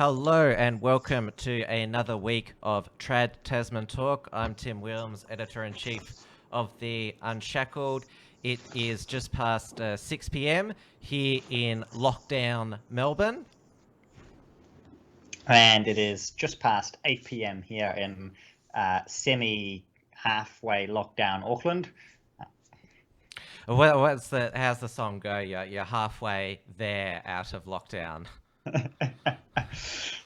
Hello and welcome to another week of Trad Tasman Talk. I'm Tim Williams, Editor-in-Chief of the Unshackled. It is just past 6 p.m. here in lockdown Melbourne. And it is just past 8 p.m. here in semi-halfway lockdown Auckland. How's the song go? You're halfway there out of lockdown.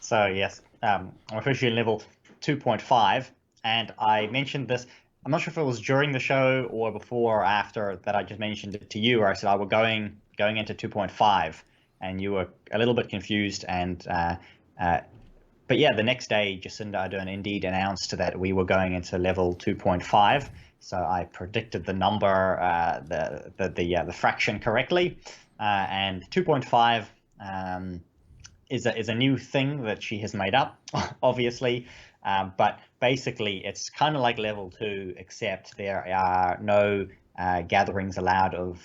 So yes, I'm officially in level 2.5, and I mentioned this. I'm not sure if it was during the show or before or after that I just mentioned it to you, where I said I was going into 2.5, and you were a little bit confused. And but yeah, the next day, Jacinda Ardern indeed announced that we were going into level 2.5. So I predicted the number, the fraction correctly, and 2.5 is a new thing that she has made up, obviously. But basically, it's kind of like level 2, except there are no gatherings allowed of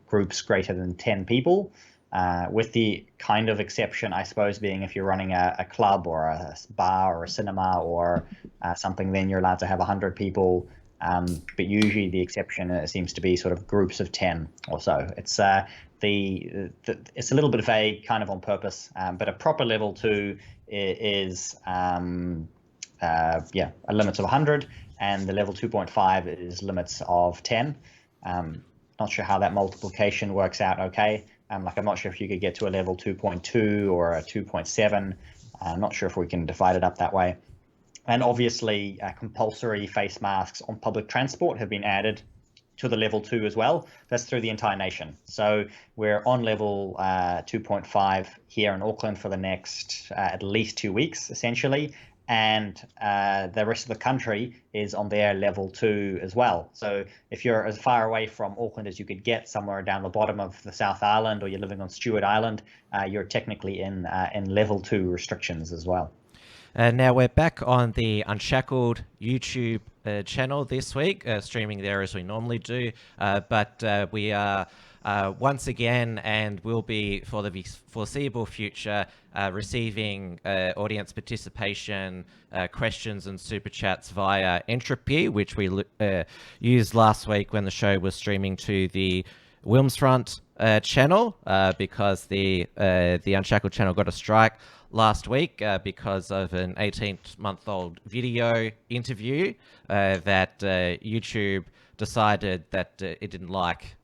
groups greater than 10 people. With the kind of exception, I suppose, being if you're running a club or a bar or a cinema or something, then you're allowed to have 100 people. But usually the exception seems to be sort of groups of 10 or so. It's it's a little bit vague, kind of on purpose. But a proper level 2 is a limit of 100, and the level 2.5 is limits of 10. Not sure how that multiplication works out. Okay. I'm not sure if you could get to a level 2.2 or a 2.7. I'm not sure if we can divide it up that way. And obviously, compulsory face masks on public transport have been added to the level 2 as well. That's through the entire nation. So we're on level 2.5 here in Auckland for the next at least 2 weeks, essentially. And the rest of the country is on their level 2 as well. So if you're as far away from Auckland as you could get, somewhere down the bottom of the South Island, or you're living on Stewart Island, you're technically in level 2 restrictions as well. Now we're back on the Unshackled YouTube channel this week, streaming there as we normally do. But we are once again, and will be for the foreseeable future, receiving audience participation, questions and super chats via Entropy, which we used last week when the show was streaming to the Wilmsfront channel, because the Unshackled channel got a strike last week because of an 18-month-old video interview that YouTube decided that it didn't like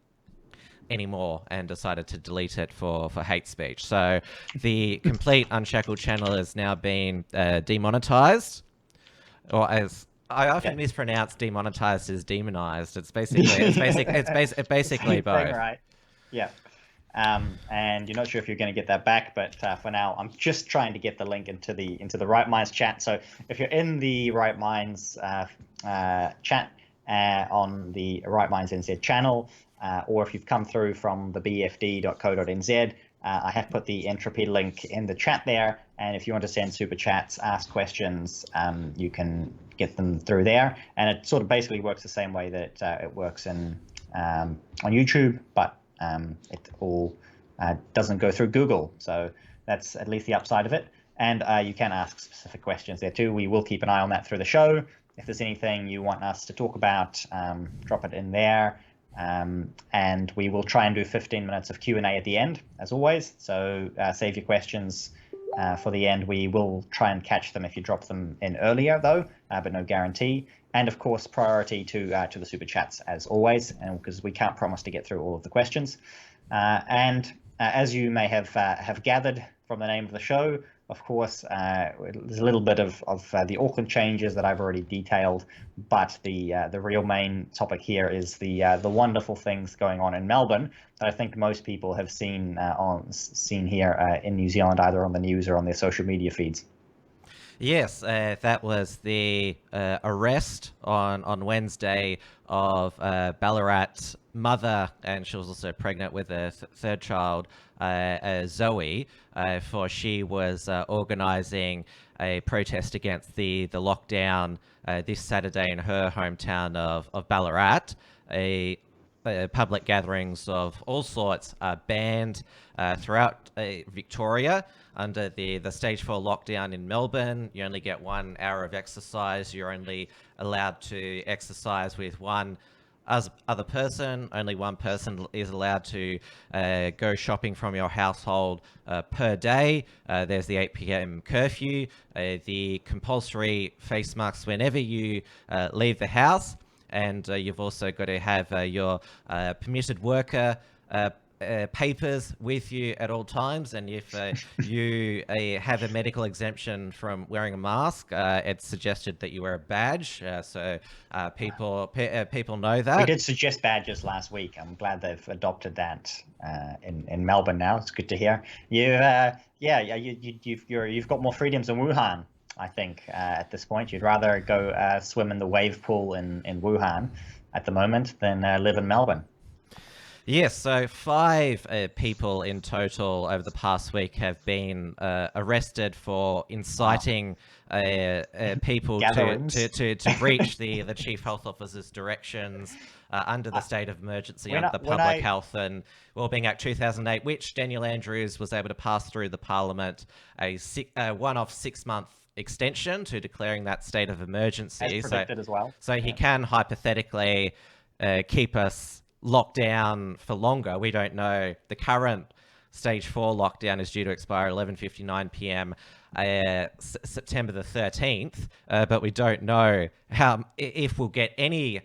anymore and decided to delete it for hate speech. So the complete Unshackled channel has now been demonetized, or as I often mispronounce demonetized as demonized. It's basically both. Right. Yeah. And you're not sure if you're going to get that back, but for now, I'm just trying to get the link into the Right Minds chat. So if you're in the Right Minds chat on the Right Minds NZ channel, or if you've come through from the bfd.co.nz, I have put the Entropy link in the chat there. And if you want to send super chats, ask questions, you can get them through there. And it sort of basically works the same way that it works on YouTube, but it all doesn't go through Google. So that's at least the upside of it. And you can ask specific questions there too. We will keep an eye on that through the show. If there's anything you want us to talk about, drop it in there. And we will try and do 15 minutes of Q&A at the end, as always. So save your questions for the end. We will try and catch them if you drop them in earlier, though, but no guarantee. And of course, priority to the super chats, as always, and because we can't promise to get through all of the questions. And as you may have gathered from the name of the show, of course, there's a little bit of the Auckland changes that I've already detailed, but the real main topic here is the wonderful things going on in Melbourne that I think most people have seen here in New Zealand, either on the news or on their social media feeds. Yes, that was the arrest on Wednesday of Ballarat's mother, and she was also pregnant with a third child, Zoe, for she was organising a protest against the lockdown this Saturday in her hometown of Ballarat. public gatherings of all sorts are banned throughout Victoria. Under the stage 4 lockdown in Melbourne, you only get 1 hour of exercise. You're only allowed to exercise with one other person. Only one person is allowed to go shopping from your household per day. There's the 8 p.m. curfew, the compulsory face masks whenever you leave the house. And you've also got to have your permitted worker papers with you at all times. And if you have a medical exemption from wearing a mask, it's suggested that you wear a badge. So people know that. We did suggest badges last week. I'm glad they've adopted that in Melbourne now. It's good to hear. You've got more freedoms in Wuhan, I think, at this point. You'd rather go swim in the wave pool in Wuhan at the moment than live in Melbourne. Yes, so 5 people in total over the past week have been arrested for inciting people to breach the Chief Health Officer's directions under the state of emergency under the Public Health and Wellbeing Act 2008, which Daniel Andrews was able to pass through the Parliament a one-off 6-month extension to declaring that state of emergency. As predicted as well. So he can hypothetically keep us locked down for longer. We don't know. The current stage 4 lockdown is due to expire 11:59 p.m. September the 13th, but we don't know if we'll get any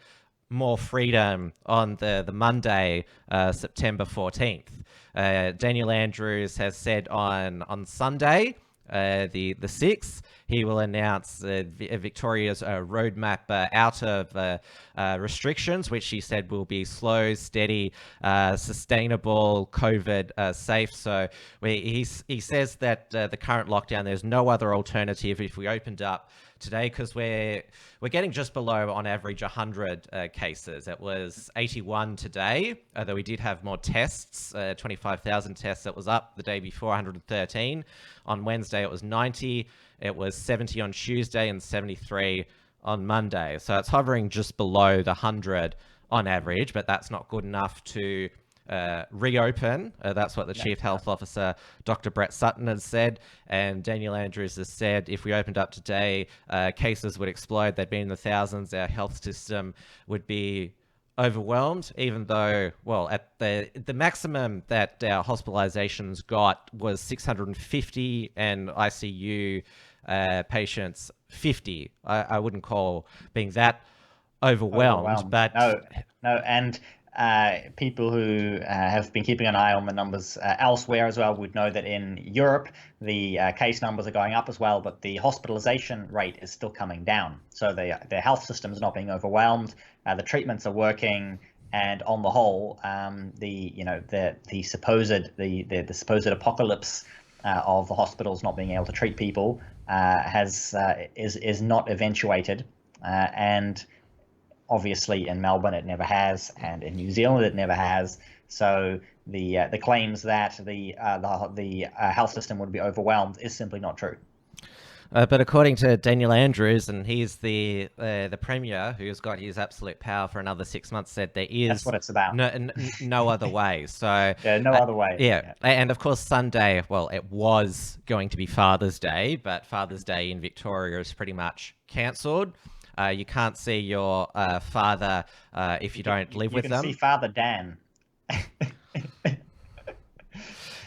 more freedom on the Monday, September 14th. Daniel Andrews has said on Sunday, the 6th, he will announce Victoria's roadmap out of restrictions, which he said will be slow, steady, sustainable, COVID safe. So he says that the current lockdown, there's no other alternative if we opened up today, because we're getting just below, on average, 100 cases. It was 81 today, though we did have more tests, 25,000 tests. That was up the day before, 113. On Wednesday, it was 90. It was 70 on Tuesday and 73 on Monday. So it's hovering just below the 100 on average, but that's not good enough to reopen. That's what the Chief Health Officer, Dr. Brett Sutton, has said. And Daniel Andrews has said if we opened up today, cases would explode. They'd be in the thousands. Our health system would be overwhelmed, even though, well, at the maximum that our hospitalizations got was 650 and ICU patients 50. I wouldn't call being that overwhelmed. But no, and people who have been keeping an eye on the numbers elsewhere as well would know that in Europe, the case numbers are going up as well, but the hospitalization rate is still coming down. So the health system is not being overwhelmed. The treatments are working, and on the whole, the supposed apocalypse of the hospitals not being able to treat people is not eventuated, and obviously in Melbourne it never has, and in New Zealand it never has. So the claims that the health system would be overwhelmed is simply not true. But according to Daniel Andrews, and he's the Premier who's got his absolute power for another 6 months, said there is that's what it's about. No other way. So no other way. Yeah, and of course Sunday, well, it was going to be Father's Day, but Father's Day in Victoria is pretty much cancelled. You can't see your father if you don't live with them. You can see Father Dan.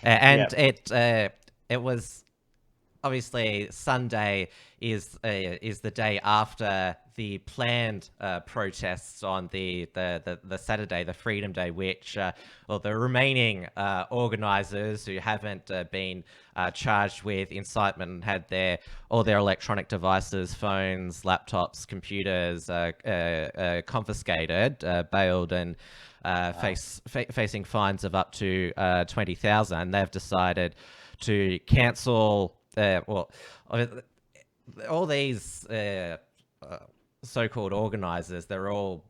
And it was obviously Sunday is the day after the planned protests on the Saturday, the Freedom Day, which the remaining organisers who haven't been charged with incitement and had all their electronic devices, phones, laptops, computers confiscated, bailed, and facing fines of up to 20,000. They've decided to cancel. All these so-called organisers, they're all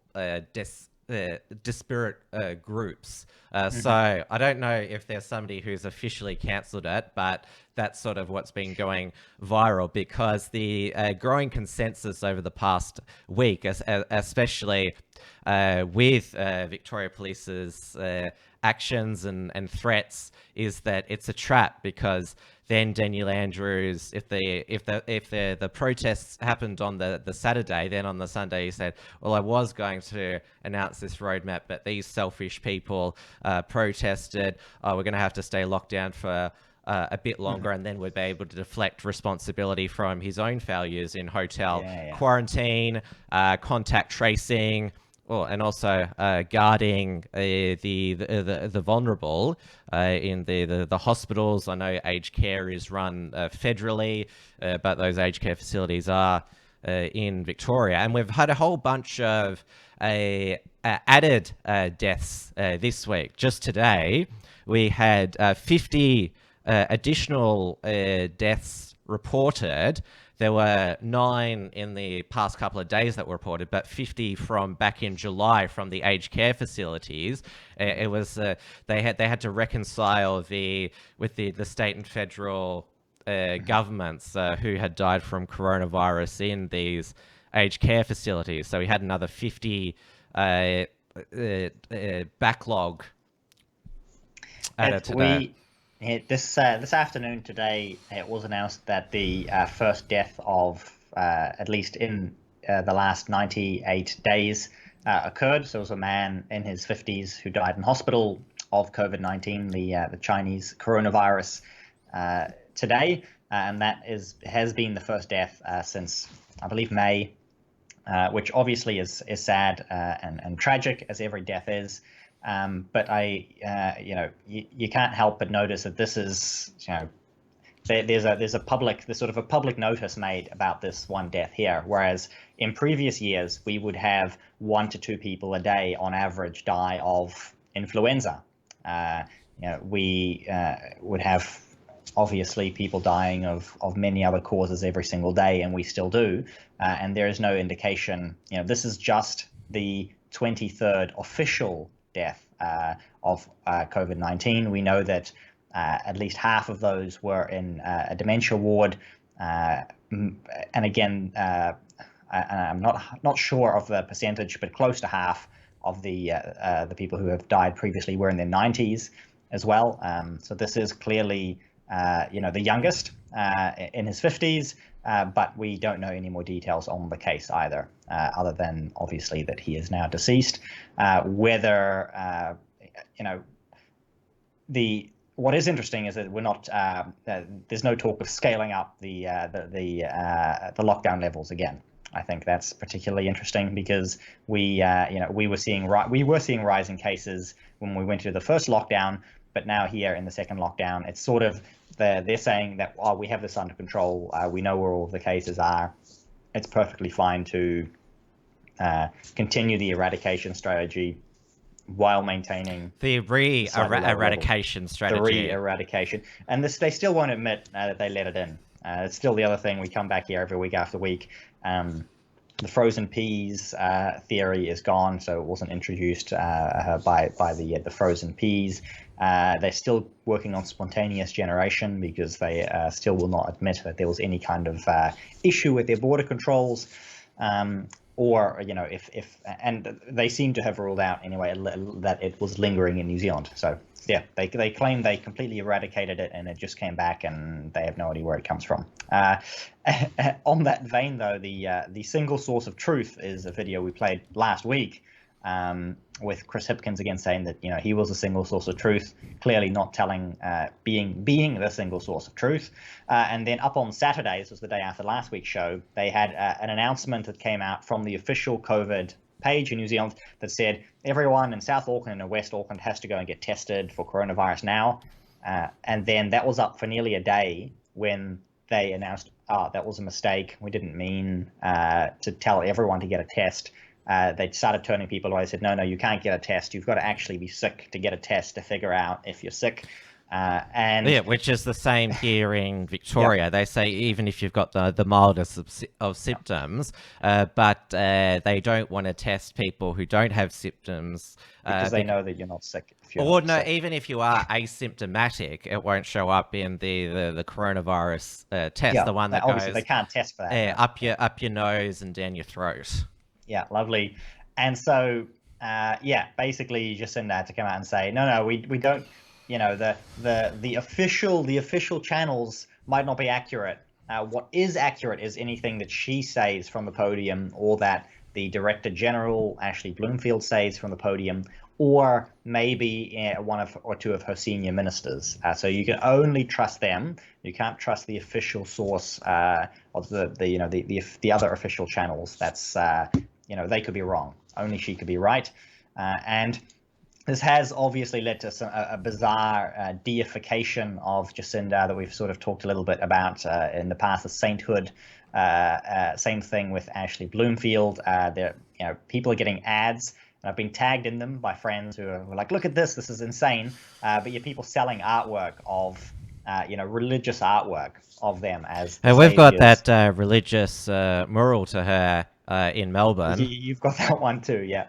disparate groups. So I don't know if there's somebody who's officially cancelled it, but that's sort of what's been going viral, because the growing consensus over the past week, especially with Victoria Police's actions and threats, is that it's a trap, because then Daniel Andrews, if the protests happened on the Saturday, then on the Sunday he said, well, I was going to announce this roadmap, but these selfish people protested. Oh, we're going to have to stay locked down for a bit longer, and then we'd be able to deflect responsibility from his own failures in hotel quarantine, contact tracing, and also guarding the vulnerable in the hospitals. I know aged care is run federally, but those aged care facilities are in Victoria. And we've had a whole bunch of added deaths this week. Just today, we had 50 additional deaths reported. There were 9 in the past couple of days that were reported, but 50 from back in July from the aged care facilities. It was they had to reconcile with the state and federal governments who had died from coronavirus in these aged care facilities. So we had another 50 backlog added to that. This afternoon today, it was announced that the first death of, at least in the last 98 days, occurred. So it was a man in his 50s who died in hospital of COVID-19, the Chinese coronavirus, today, and that has been the first death since, I believe, May, which obviously is sad and tragic, as every death is. But you can't help but notice that this is, there's a public notice made about this one death here, whereas in previous years we would have 1 to 2 people a day on average die of influenza. We would have obviously people dying of many other causes every single day, and we still do. And there is no indication. This is just the 23rd official death of COVID-19. We know that at least half of those were in a dementia ward, and again, I'm not sure of the percentage, but close to half of the people who have died previously were in their 90s as well. So this is clearly the youngest in his 50s, but we don't know any more details on the case either, other than obviously that he is now deceased. What is interesting is that we're not. There's no talk of scaling up the lockdown levels again. I think that's particularly interesting, because we were seeing rising cases when we went through the first lockdown, but now here in the second lockdown, it's sort of they're saying that, oh, we have this under control. We know where all of the cases are. It's perfectly fine to continue the eradication strategy while maintaining the eradication strategy. The re-eradication, and they still won't admit that they let it in. It's still the other thing. We come back here every week after week. The frozen peas theory is gone, so it wasn't introduced by the frozen peas. They're still working on spontaneous generation, because they still will not admit that there was any kind of issue with their border controls. Or and they seem to have ruled out anyway that it was lingering in New Zealand. So yeah, they claim they completely eradicated it and it just came back, and they have no idea where it comes from. On that vein, though, the single source of truth is a video we played last week, with Chris Hipkins again saying that he was a single source of truth, clearly not telling being the single source of truth. And then up on Saturday, this was the day after last week's show, they had an announcement that came out from the official COVID page in New Zealand that said everyone in South Auckland and West Auckland has to go and get tested for coronavirus now. And then that was up for nearly a day when they announced, that was a mistake. We didn't mean to tell everyone to get a test. They started turning people away. They said, no, you can't get a test. You've got to actually be sick to get a test to figure out if you're sick. And yeah, which is the same here in Victoria. They say even if you've got the mildest of symptoms, but they don't want to test people who don't have symptoms. because they know that you're not sick. If you're Or not no, sick. even if you are asymptomatic, it won't show up in the coronavirus test, Yeah, the one that obviously goes they can't test for that. up your nose and down your throat. Yeah, lovely. And so, yeah, basically Jacinda had to come out and say, no, we don't. The official channels might not be accurate. What is accurate is anything that she says from the podium, or that the Director General Ashley Bloomfield says from the podium, or maybe one or two of her senior ministers. So you can only trust them. You can't trust the official source of the other official channels. That's they could be wrong. Only she could be right, and this has obviously led to a bizarre deification of Jacinda that we've sort of talked a little bit about in the past. The sainthood, same thing with Ashley Bloomfield. People are getting ads, and I've been tagged in them by friends who are like, "Look at this! This is insane!" But you're people selling artwork of, religious artwork of them as. And we've got that religious mural to her in Melbourne. You've got that one too, yeah.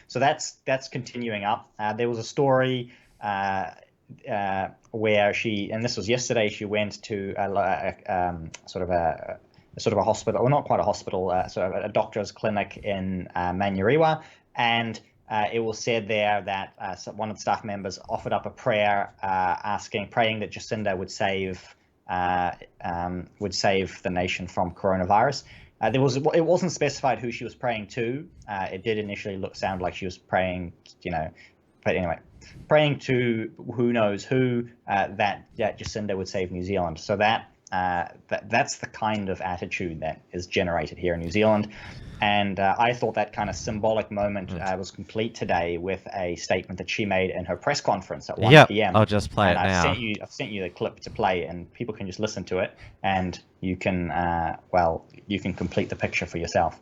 So that's continuing up. There was a story where she, and this was yesterday, she went to sort of a hospital, or not quite a hospital, sort of a doctor's clinic in Manurewa, and it was said there that one of the staff members offered up a prayer, praying that Jacinda would save the nation from coronavirus. It wasn't specified who she was praying to. It did initially sound like she was praying, but anyway, praying to who knows who, that Jacinda would save New Zealand. So that's the kind of attitude that is generated here in New Zealand. And I thought that kind of symbolic moment was complete today with a statement that she made in her press conference at 1 p.m. I'll just play it now. I've sent you the clip to play, and people can just listen to it, and you can you can complete the picture for yourself.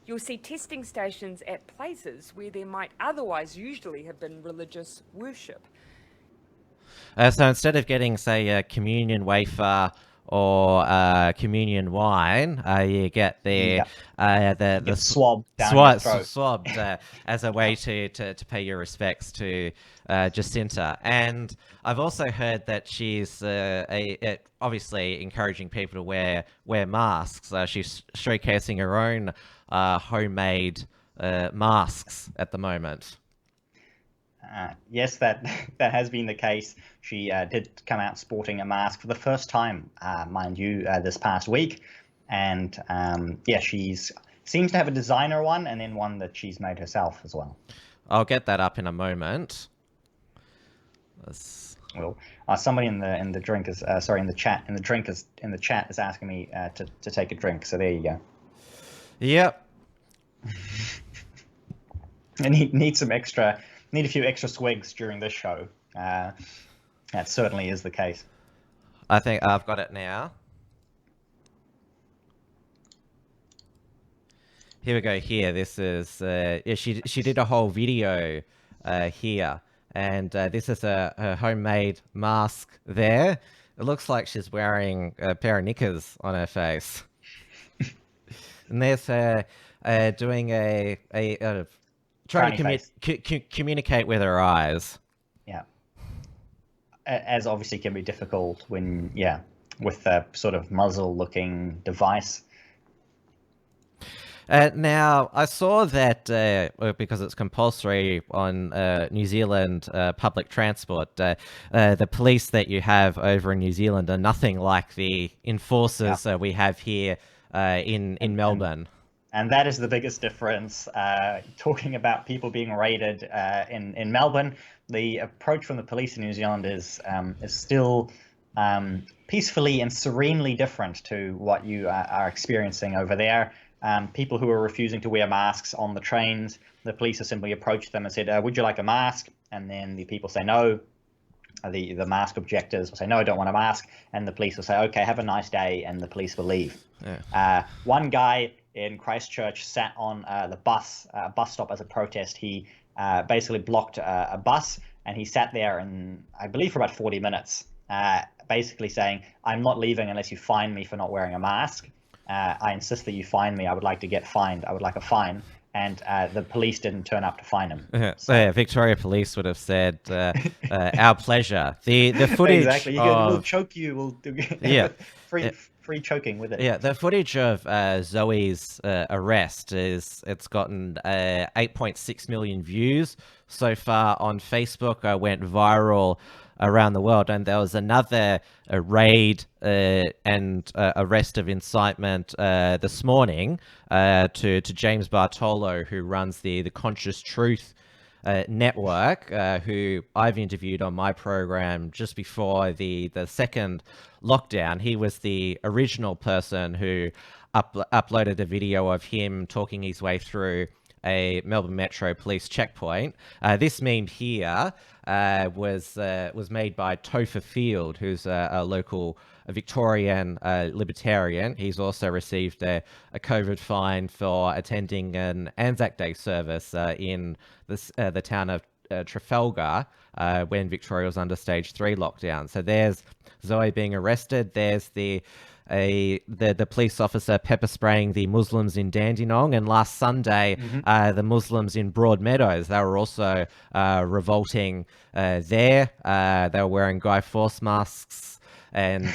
You'll see testing stations at places where there might otherwise usually have been religious worship. So instead of getting, say, a communion wafer or communion wine, you get the swab down your throat. Swabbed as a way to pay your respects to Jacinta. And I've also heard that she's obviously encouraging people to wear masks. She's showcasing her own homemade masks at the moment. Yes, that has been the case. She did come out sporting a mask for the first time, mind you, this past week. And she seems to have a designer one, and then one that she's made herself as well. I'll get that up in a moment. Well, somebody in the drink is in the chat is asking me to take a drink. So there you go. Yep. And need a few extra swigs during this show. That certainly is the case. I think I've got it now. Here we go. Here, this is she did a whole video here, and this is her homemade mask. There, it looks like she's wearing a pair of knickers on her face, and there's her doing trying to communicate with her eyes. Yeah, as obviously can be difficult when with a sort of muzzle-looking device. Now, I saw that because it's compulsory on New Zealand public transport, the police that you have over in New Zealand are nothing like the enforcers we have here in Melbourne. And that is the biggest difference. Talking about people being raided in Melbourne, the approach from the police in New Zealand is still peacefully and serenely different to what you are experiencing over there. People who are refusing to wear masks on the trains, the police have simply approached them and said, would you like a mask? And then the people say no. The mask objectors will say, no, I don't want a mask. And the police will say, okay, have a nice day. And the police will leave. Yeah. One guy in Christchurch sat on the bus stop as a protest. He basically blocked a bus, and he sat there, and I believe for about 40 minutes, basically saying, "I'm not leaving unless you fine me for not wearing a mask. I insist that you fine me. I would like to get fined. I would like a fine." And the police didn't turn up to fine him. So Victoria Police would have said, "Our pleasure." The footage exactly. We'll choke you. We'll do free choking with it. Yeah, the footage of Zoe's arrest it's gotten 8.6 million views so far on Facebook. Went viral around the world, and there was another raid and arrest of incitement this morning to James Bartolo, who runs the Conscious Truth network, who I've interviewed on my program just before the second lockdown. He was the original person who uploaded a video of him talking his way through a Melbourne Metro police checkpoint. This meme here was made by Topher Field, who's a local Victorian libertarian. He's also received a COVID fine for attending an Anzac Day service in the town of Trafalgar when Victoria was under stage 3 lockdown. So there's Zoe being arrested. There's the police officer pepper spraying the Muslims in Dandenong, and last Sunday the Muslims in Broadmeadows, they were also revolting there. They were wearing Guy Fawkes masks and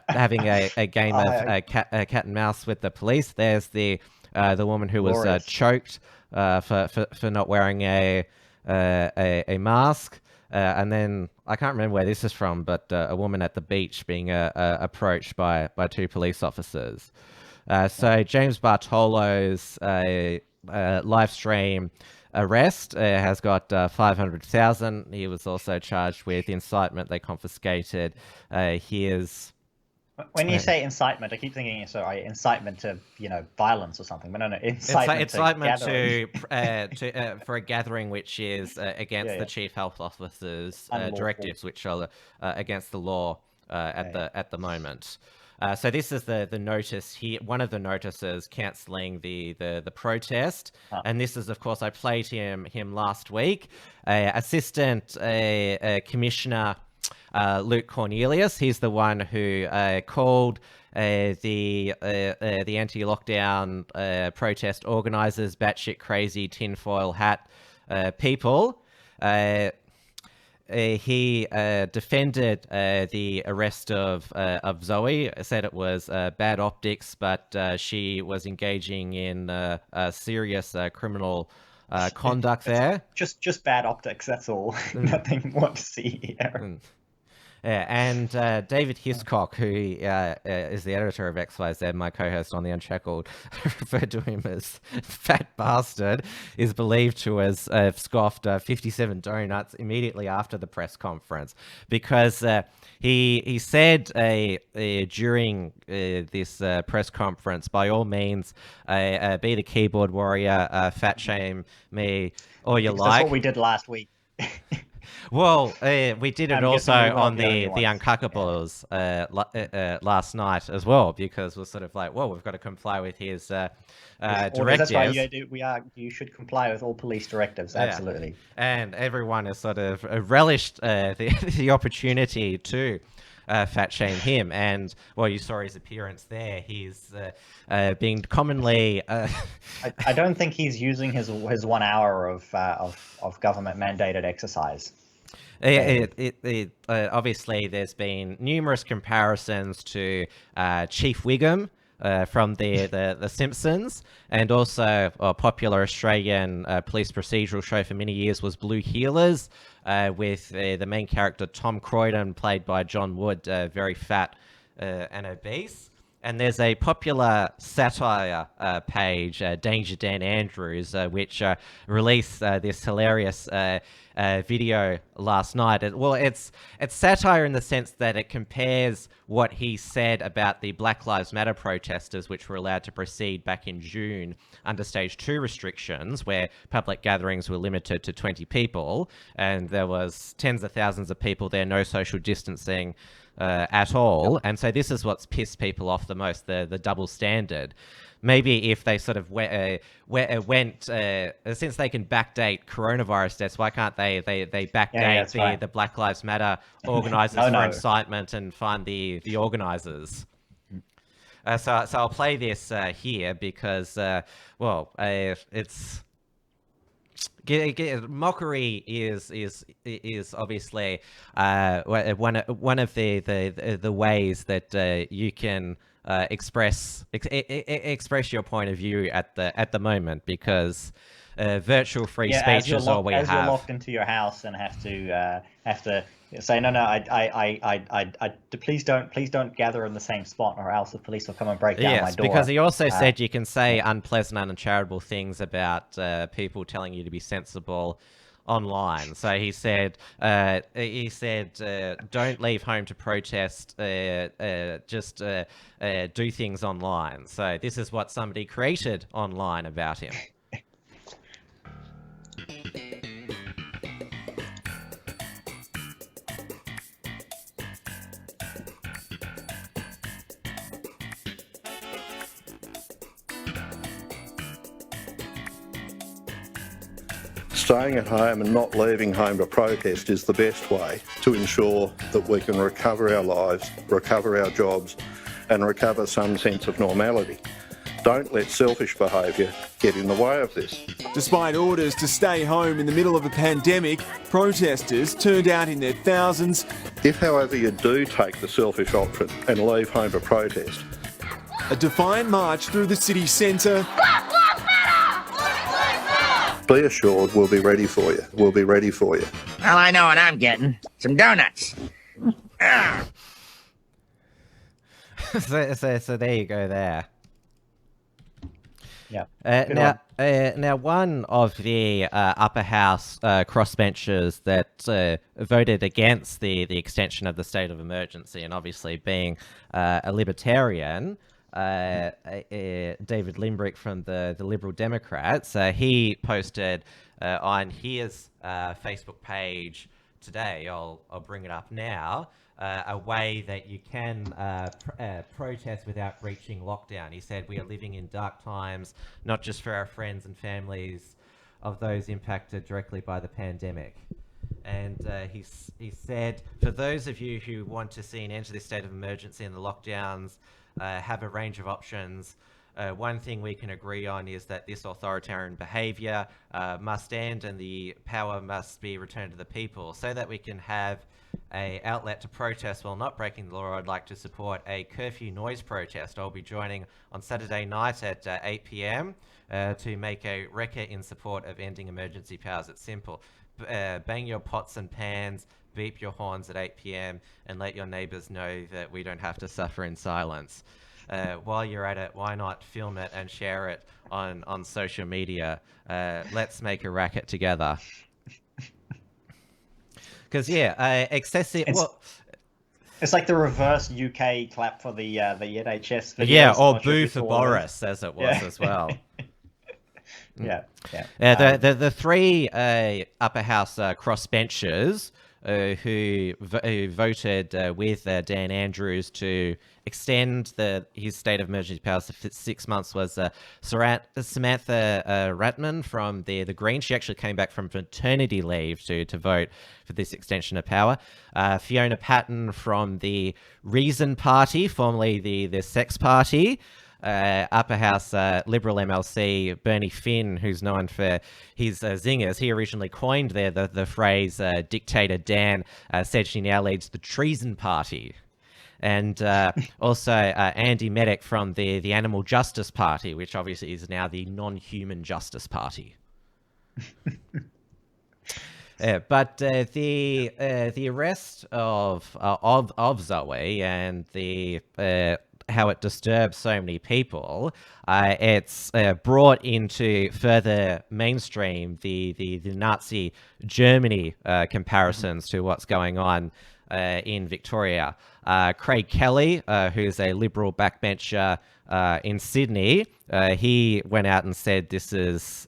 having a game of cat and mouse with the police. There's the woman who was choked for not wearing a mask. And then I can't remember where this is from, but a woman at the beach being approached by 2 police officers. So James Bartolo's live stream arrest has got 500,000. He was also charged with incitement. They confiscated his... When you say incitement, I keep thinking incitement to violence or something. But no, incitement for a gathering which is against the chief health officer's directives, which are against the law at the moment. So this is the notice here. One of the notices cancelling the protest, and this is, of course, I played him last week. Assistant Commissioner Luke Cornelius. He's the one who called the anti-lockdown protest organisers batshit crazy tinfoil hat people. He defended the arrest of Zoe, said it was bad optics, but she was engaging in serious criminal conduct there. Just bad optics, that's all. Nothing more to see here. And David Hiscock, who is the editor of XYZ, my co-host on the Unshackled, referred to him as fat bastard, is believed to have scoffed 57 donuts immediately after the press conference, because he said during this press conference, by all means, be the keyboard warrior, fat shame me all you like. That's what we did last week. Well, we did it also on the Uncackables last night as well, because we're sort of like, well, we've got to comply with his directives. That's why you should comply with all police directives, absolutely. And everyone has sort of relished the opportunity to fat shame him, and well, you saw his appearance there. He's being commonly. I don't think he's using his 1 hour of government mandated exercise. Obviously, there's been numerous comparisons to Chief Wiggum from the Simpsons, and also a popular Australian police procedural show for many years was Blue Heelers, with the main character Tom Croydon, played by John Wood, very fat and obese. And there's a popular satire page, Danger Dan Andrews, which released this hilarious video last night. Well, it's satire in the sense that it compares what he said about the Black Lives Matter protesters, which were allowed to proceed back in June under stage 2 restrictions, where public gatherings were limited to 20 people, and there was tens of thousands of people there, no social distancing at all. And so this is what's pissed people off the most, the double standard. Maybe if they sort of went, since they can backdate coronavirus deaths, why can't they backdate the Black Lives Matter organisers for incitement and find the organisers? So I'll play this here because, it's... Mockery is obviously one of the ways that you can express your point of view at the moment, because virtual free speech is all we have. As you're locked into your house and have to say no, please don't gather in the same spot, or else the police will come and break down my door. Because he also said you can say unpleasant and uncharitable things about people telling you to be sensible online. So he said don't leave home to protest, just do things online. So this is what somebody created online about him. Staying at home and not leaving home to protest is the best way to ensure that we can recover our lives, recover our jobs, and recover some sense of normality. Don't let selfish behaviour get in the way of this. Despite orders to stay home in the middle of a pandemic, protesters turned out in their thousands. If, however, you do take the selfish option and leave home to protest, a defiant march through the city centre. Be assured we'll be ready for you. We'll be ready for you. Well, I know what I'm getting. Some donuts. So there you go there. Yeah. Now, one of the upper house crossbenchers that voted against the extension of the state of emergency, and obviously being a libertarian, David Limbrick from the Liberal Democrats, he posted on his Facebook page today, I'll bring it up now, a way that you can protest without breaching lockdown. He said, "We are living in dark times, not just for our friends and families of those impacted directly by the pandemic." And he said, "For those of you who want to see an end to this state of emergency and the lockdowns, have a range of options. One thing we can agree on is that this authoritarian behaviour must end, and the power must be returned to the people. So that we can have an outlet to protest while not breaking the law, I'd like to support a curfew noise protest. I'll be joining on Saturday night at 8 p.m. To make a record in support of ending emergency powers. It's simple. Bang your pots and pans, beep your horns at 8 p.m. and let your neighbours know that we don't have to suffer in silence. While you're at it, why not film it and share it on social media? Let's make a racket together." Because excessive. It's like the reverse UK clap for the NHS videos. Yeah, or boo for Boris, as it was as well. Yeah. The three upper house crossbenchers who voted with Dan Andrews to extend his state of emergency powers for 6 months was Samantha Ratman from the Greens. She actually came back from maternity leave to vote for this extension of power. Fiona Patten from the Reason Party, formerly the Sex Party. Upper House Liberal MLC Bernie Finn, who's known for his zingers. He originally coined the phrase Dictator Dan, said she now leads the Treason Party. And also Andy Medic from the Animal Justice Party, which obviously is now the Non-Human Justice Party. But the arrest of Zoe and the how it disturbs so many people, it's brought into further mainstream the Nazi Germany comparisons to what's going on in Victoria. Craig Kelly, who's a Liberal backbencher in Sydney, he went out and said this is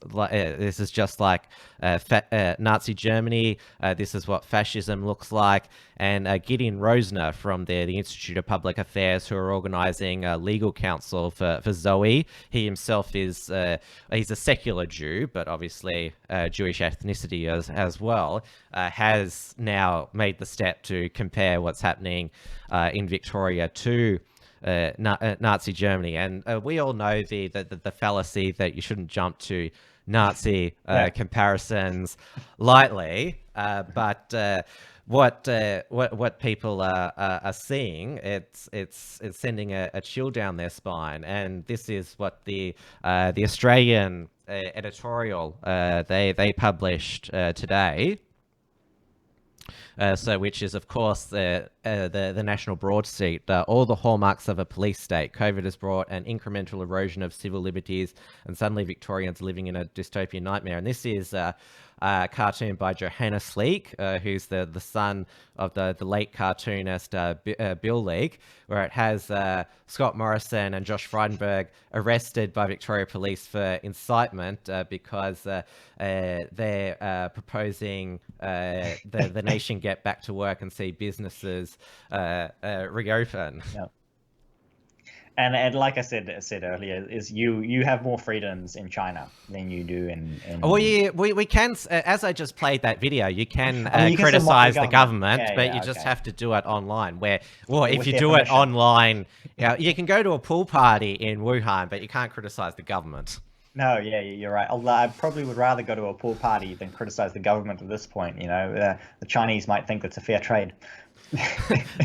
just like Nazi Germany. This is what fascism looks like. And Gideon Rosner from the Institute of Public Affairs, who are organising legal counsel for Zoe. He himself is he's a secular Jew, but obviously Jewish ethnicity as well. Has now made the step to compare what's happening in Victoria to Nazi Germany, and we all know the fallacy that you shouldn't jump to Nazi comparisons lightly. But what people are seeing, it's sending a chill down their spine, and this is what the Australian editorial they published today. Which is, of course, the national broadsheet. All the hallmarks of a police state. COVID has brought an incremental erosion of civil liberties, and suddenly Victorians are living in a dystopian nightmare. And this is a cartoon by Johannes Leek, who's the son of the late cartoonist Bill Leek, where it has Scott Morrison and Josh Frydenberg arrested by Victoria Police for incitement because they're proposing the nation get back to work and see businesses reopen. Yeah. And like I said earlier, is you have more freedoms in China than you do in... We can, as I just played that video, you can you can criticize the government, yeah, but you just have to do it online. If you do it online, you can go to a pool party in Wuhan, but you can't criticize the government. No, yeah, you're right. Although I probably would rather go to a pool party than criticize the government at this point. You know, the Chinese might think that's a fair trade.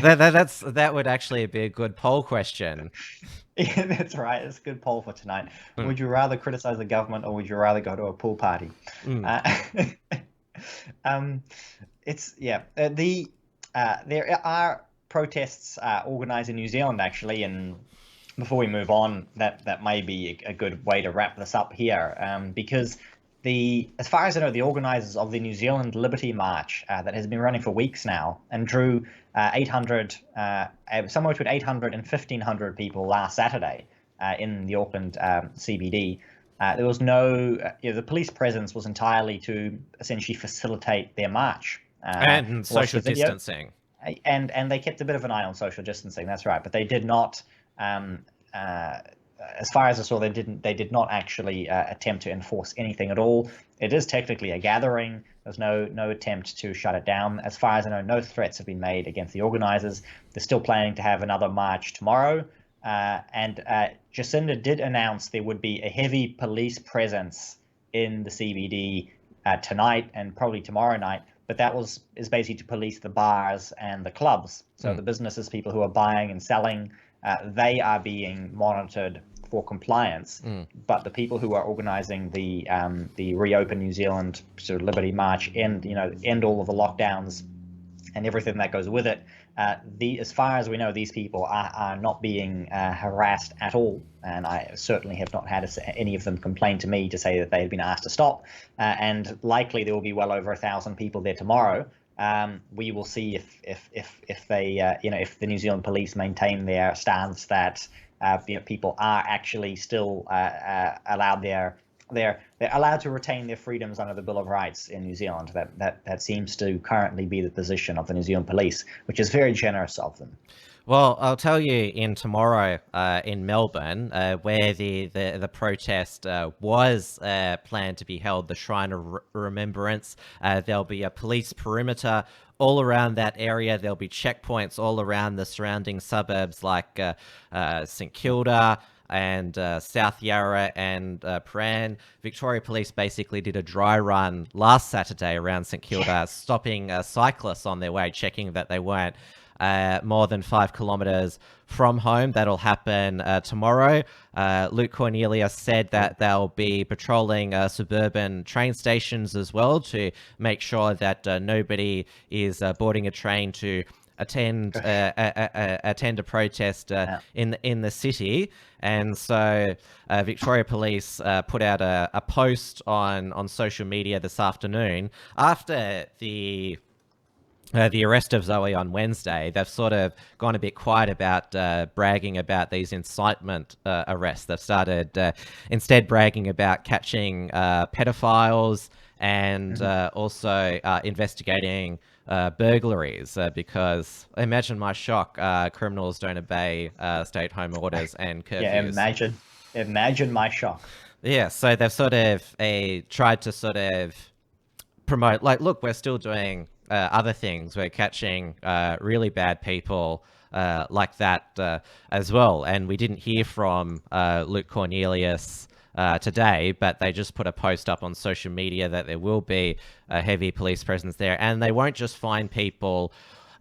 That would actually be a good poll question. Yeah, that's right. It's a good poll for tonight. Would you rather criticize the government, or would you rather go to a pool party? There are protests organized in New Zealand, actually, and before we move on, that may be a good way to wrap this up here, because as far as I know, the organisers of the New Zealand Liberty March that has been running for weeks now and drew 800, somewhere between 800 and 1,500 people last Saturday in the Auckland CBD. There was no, the police presence was entirely to essentially facilitate their march. And social distancing. And they kept a bit of an eye on social distancing, that's right, but they did not... as far as I saw, they did not actually attempt to enforce anything at all. It is technically a gathering. There's no attempt to shut it down. As far as I know, no threats have been made against the organisers. They're still planning to have another march tomorrow. And Jacinda did announce there would be a heavy police presence in the CBD tonight and probably tomorrow night. But that is basically to police the bars and the clubs. So the businesses, people who are buying and selling, they are being monitored for compliance, but the people who are organising the Reopen New Zealand sort of Liberty March end all of the lockdowns and everything that goes with it, as far as we know, these people are not being harassed at all, and I certainly have not had any of them complain to me to say that they had been asked to stop, and likely there will be well over 1,000 people there tomorrow. We will see if they if the New Zealand police maintain their stance that people are actually still allowed they're allowed to retain their freedoms under the Bill of Rights in New Zealand. That seems to currently be the position of the New Zealand police, which is very generous of them. Well, I'll tell you, in tomorrow in Melbourne, where the protest was planned to be held, the Shrine of Remembrance, there'll be a police perimeter all around that area. There'll be checkpoints all around the surrounding suburbs like St Kilda and South Yarra and Prahran. Victoria Police basically did a dry run last Saturday around St Kilda, stopping cyclists on their way, checking that they weren't more than 5 kilometres from home. That'll happen tomorrow. Luke Cornelius said that they'll be patrolling suburban train stations as well to make sure that nobody is boarding a train to attend a protest in the city. And so Victoria Police put out a post on social media this afternoon after the the arrest of Zoe on Wednesday, they've sort of gone a bit quiet about bragging about these incitement arrests. They've started instead bragging about catching pedophiles and also investigating burglaries, because imagine my shock, criminals don't obey stay-at-home orders and curfews. Yeah, imagine my shock. Yeah, so they've sort of tried to sort of promote, like, look, we're still doing other things. We're catching really bad people like that as well. And we didn't hear from Luke Cornelius today, but they just put a post up on social media that there will be a heavy police presence there, and they won't just find people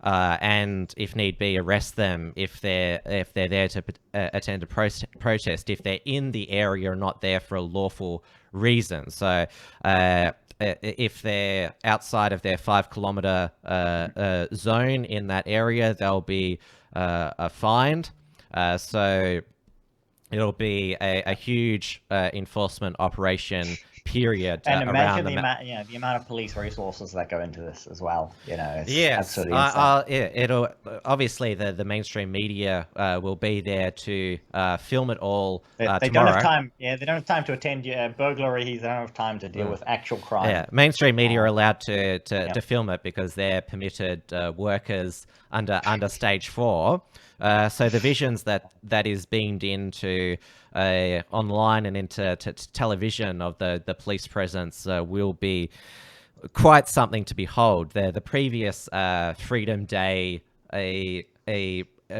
and, if need be, arrest them if they're there to attend a protest, if they're in the area or not there for a lawful reason. So if they're outside of their 5-kilometre zone in that area, they'll be fined. So it'll be a huge enforcement operation period. And around imagine the amount of police resources that go into this as well. It's yes, absolutely insane. it'll obviously the mainstream media will be there to film it all They tomorrow. don't have time. Yeah, they don't have time to attend burglaries. They don't have time to deal with actual crime. Yeah, mainstream media are allowed to film it because they're permitted workers under stage 4. So the visions that is beamed into online and into television of the police presence will be quite something to behold. The previous Freedom Day, a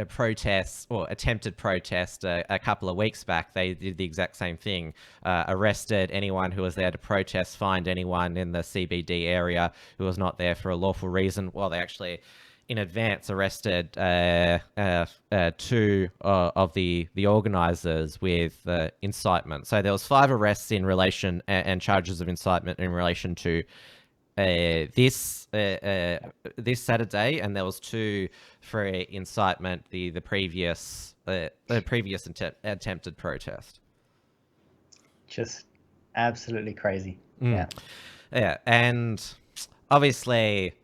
protest or attempted protest a couple of weeks back, they did the exact same thing. Arrested anyone who was there to protest, fined anyone in the CBD area who was not there for a lawful reason. Well, they actually in advance arrested 2 of the organisers with incitement. So there was 5 arrests in relation and charges of incitement in relation to this Saturday, and there was 2 for incitement the previous attempted protest. Just absolutely crazy. Yeah, and obviously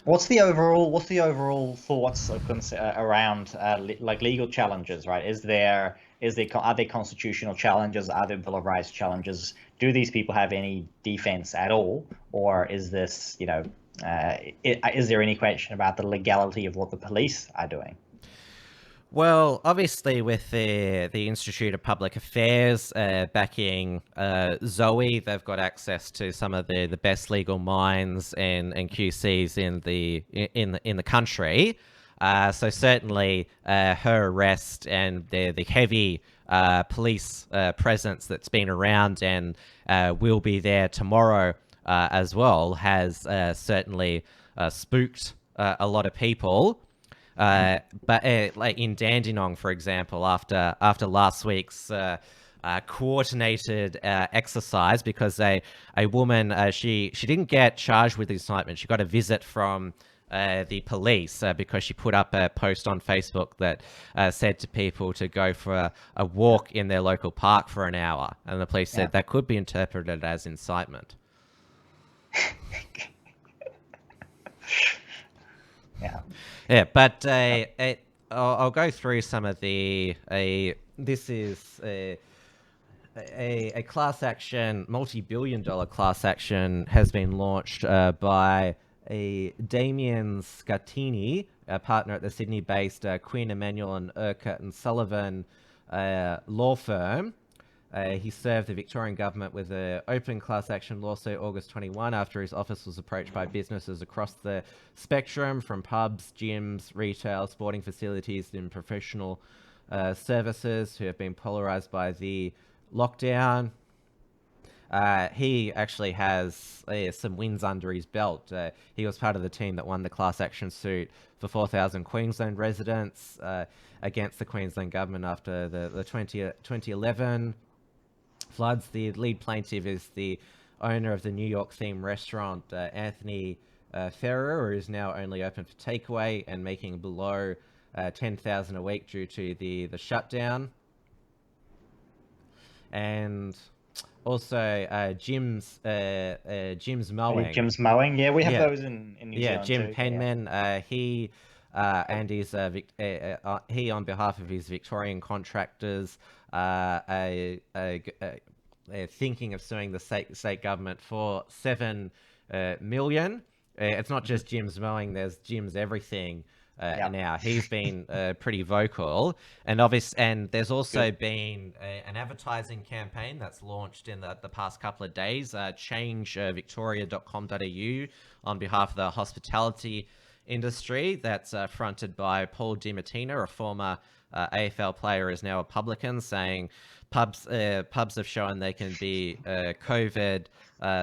what's the overall thoughts around like legal challenges, right? Are there constitutional challenges? Are there Bill of Rights challenges? Do these people have any defense at all, or is this is there any question about the legality of what the police are doing? Well, obviously, with the Institute of Public Affairs backing Zoe, they've got access to some of the best legal minds and QCs in the country. So certainly, her arrest and the heavy police presence that's been around and will be there tomorrow as well has certainly spooked a lot of people. But like in Dandenong, for example, after last week's coordinated exercise, because a woman she didn't get charged with incitement, she got a visit from the police because she put up a post on Facebook that said to people to go for a walk in their local park for an hour, and the police said that could be interpreted as incitement. Yeah, but I'll go through some of the. This is a class action, multi-billion-dollar class action has been launched by Damien Scattini, a partner at the Sydney-based Quinn Emanuel and Urquhart and Sullivan law firm. He served the Victorian government with an open class action lawsuit August 21 after his office was approached by businesses across the spectrum, from pubs, gyms, retail, sporting facilities and professional services, who have been polarised by the lockdown. He actually has some wins under his belt. He was part of the team that won the class action suit for 4,000 Queensland residents against the Queensland government after the 2011 floods. The lead plaintiff is the owner of the New York-themed restaurant, Anthony Ferrer, who is now only open for takeaway and making below $10,000 a week due to the shutdown. And Also, Jim's mowing. Jim's mowing. Yeah, we have Yeah. those in New Yeah, Zealand Jim too. Penman. He and his he, on behalf of his Victorian contractors, thinking of suing the state government for $7 million. It's not just Jim's mowing. There's Jim's everything. Now he's been pretty vocal, and there's also been an advertising campaign that's launched in the past couple of days. Changevictoria.com.au on behalf of the hospitality industry. That's fronted by Paul DiMartino, a former AFL player, is now a publican, saying pubs have shown they can be COVID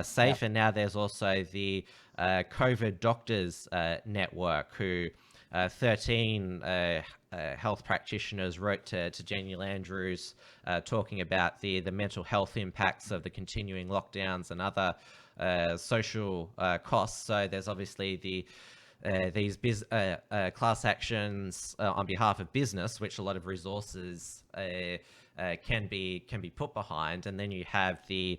safe, and now there's also the COVID Doctors Network, who 13 health practitioners wrote to Daniel Andrews talking about the mental health impacts of the continuing lockdowns and other social costs. So there's obviously these class actions on behalf of business, which a lot of resources can be put behind, and then you have these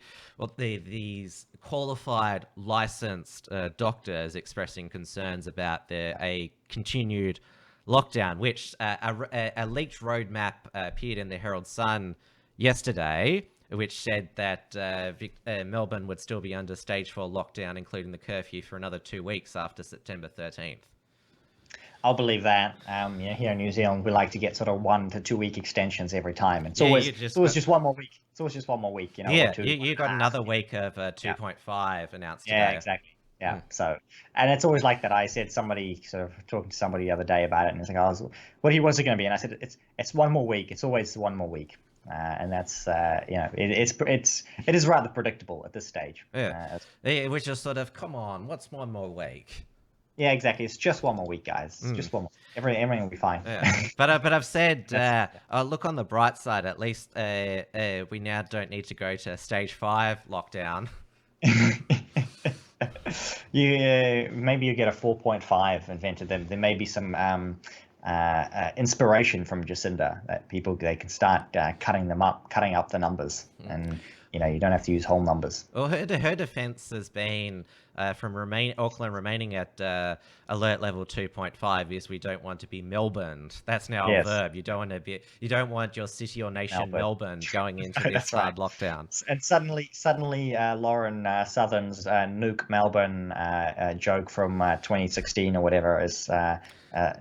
qualified, licensed doctors expressing concerns about a continued lockdown, which a leaked roadmap appeared in the Herald Sun yesterday, which said that Melbourne would still be under stage 4 lockdown, including the curfew, for another 2 weeks after September 13th. I'll believe that. Here in New Zealand, we like to get sort of 1 to 2 week extensions every time. It's always just 1 more week. It's always just 1 more week. Yeah, or 2. you got another week of 2.5 announced today. Yeah, exactly. Yeah. So, and it's always like that. I said somebody talking to somebody the other day about it, and it's like, what's it going to be? And I said, it's 1 more week. It's always 1 more week. And that's it is rather predictable at this stage. Yeah, which is sort of, come on, what's 1 more week? Yeah, exactly. It's just 1 more week, guys. It's just 1 more. Everything will be fine. Yeah. But I've said, look on the bright side. At least we now don't need to go to stage 5 lockdown. Maybe you get a 4.5 invented. There may be some inspiration from Jacinda that they can start cutting up the numbers, and you don't have to use whole numbers. Well, her defense has been from Auckland remaining at alert level 2.5 is we don't want to be Melbourne. That's now a verb. You don't want your city or nation Melbourne going into this hard lockdown. And suddenly, Lauren Southern's nuke Melbourne joke from 2016 or whatever is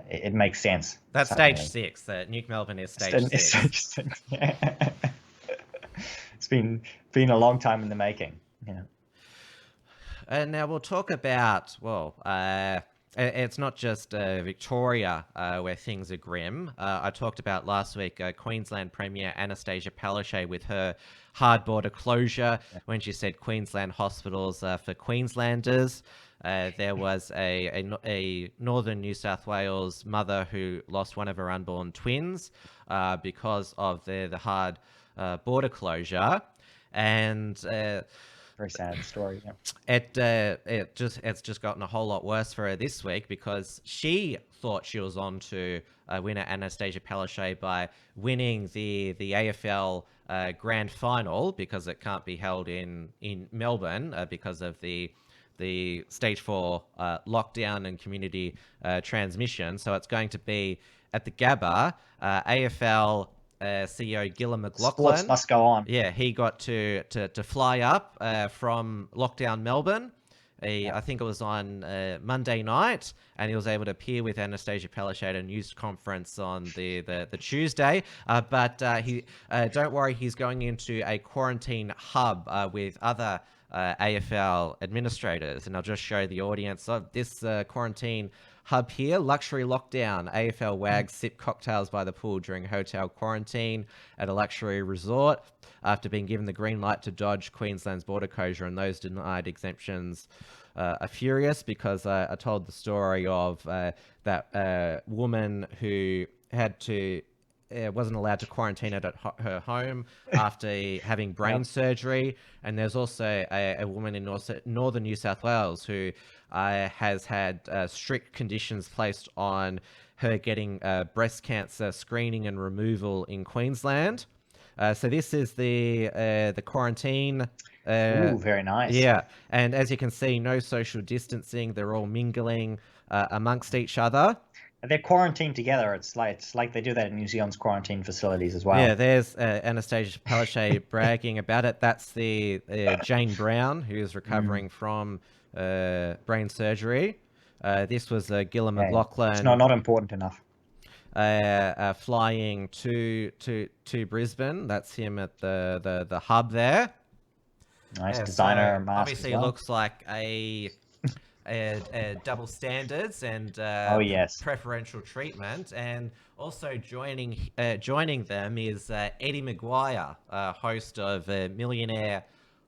it makes sense. That's stage 6. Nuke Melbourne is stage 6. Stage 6. Yeah. It's been a long time in the making. And now we'll talk about, it's not just Victoria where things are grim. I talked about last week Queensland Premier Anastasia Palaszczuk with her hard border closure when she said Queensland hospitals for Queenslanders. There was a northern New South Wales mother who lost one of her unborn twins because of the hard border closure. And very sad story. Yeah. It's just gotten a whole lot worse for her this week, because she thought she was on to winner Anastasia Palaszczuk by winning the AFL grand final, because it can't be held in Melbourne because of the stage 4 lockdown and community transmission. So it's going to be at the Gabba. AFL CEO Gillum McLachlan. Sports must go on. Yeah, he got to fly up from lockdown Melbourne. I think it was on Monday night, and he was able to appear with Anastasia Palaszczuk at a news conference on the Tuesday. But he don't worry, he's going into a quarantine hub with other AFL administrators, and I'll just show the audience of this quarantine hub here. Luxury lockdown. AFL wags sip cocktails by the pool during hotel quarantine at a luxury resort after being given the green light to dodge Queensland's border closure, and those denied exemptions are furious, because I told the story of that woman who had to wasn't allowed to quarantine at her home after having brain surgery. And there's also a woman in northern New South Wales who has had strict conditions placed on her getting breast cancer screening and removal in Queensland. So this is the quarantine. Ooh, very nice. Yeah, and as you can see, no social distancing. They're all mingling amongst each other. They're quarantined together. It's like they do that in New Zealand's quarantine facilities as well. Yeah, there's Anastasia Palaszczuk bragging about it. That's the Jane Brown, who is recovering from brain surgery. This was Gillan McLaughlin. It's not important enough. Flying to Brisbane. That's him at the hub there. Nice designer so mask. Obviously, as well. it looks like a double standards and preferential treatment. And also joining them is Eddie Maguire, host of Millionaire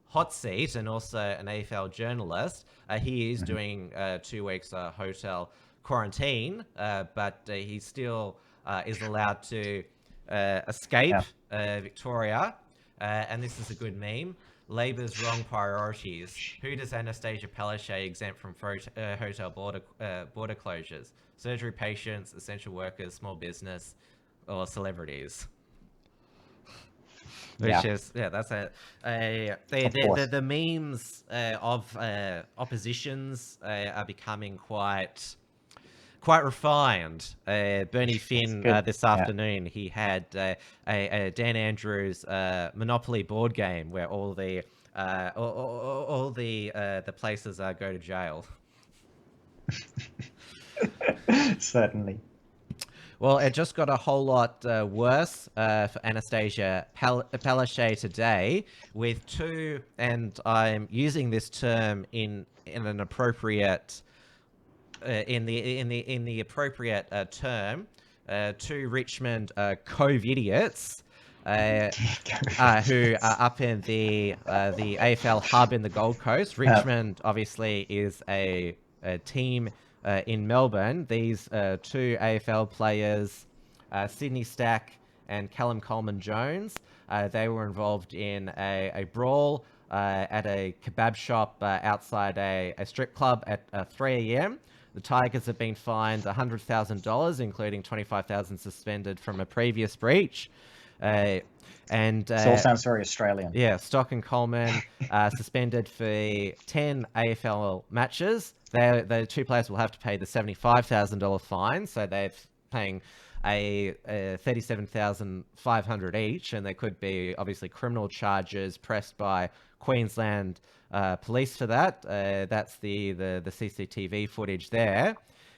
Hot Seat and also an AFL journalist. He is doing 2 weeks hotel quarantine, but he still is allowed to escape Victoria. And this is a good meme. Labor's wrong priorities. Who does Anastasia Palaszczuk exempt from hotel border closures? Surgery patients, essential workers, small business, or celebrities? Which is that's the memes of oppositions are becoming quite refined. Bernie Finn this afternoon, he had a Dan Andrews Monopoly board game where all the places go to jail. Certainly. Well, it just got a whole lot worse for Anastasia Palaszczuk today, with two, and I'm using this term in an appropriate. In the appropriate term, 2 Richmond COVID-idiots who are up in the AFL hub in the Gold Coast. Richmond obviously is a team in Melbourne. These 2 AFL players, Sydney Stack and Callum Coleman-Jones, they were involved in a brawl at a kebab shop outside a strip club at 3 a.m. The Tigers have been fined $100,000, including $25,000 suspended from a previous breach. And this all sounds very Australian. Yeah, Stock and Coleman suspended for 10 AFL matches. The 2 players will have to pay the $75,000 fine, so they're paying a $37,500 each, and there could be obviously criminal charges pressed by Queensland police for that. That's the CCTV footage there.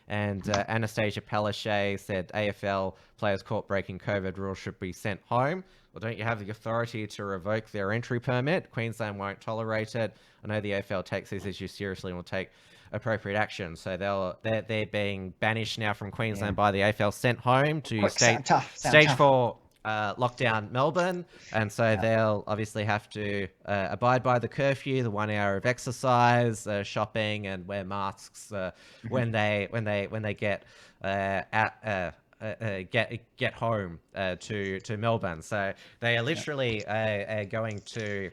And Anastasia Palaszczuk said AFL players caught breaking COVID rules should be sent home. Well, don't you have the authority to revoke their entry permit? Queensland won't tolerate it. I know the AFL takes these issues seriously and will take appropriate action. So they're being banished now from Queensland by the AFL, sent home to stage 4 lockdown Melbourne, and so they'll obviously have to abide by the curfew, the 1 hour of exercise, shopping, and wear masks when they get get home to Melbourne. So they are literally going to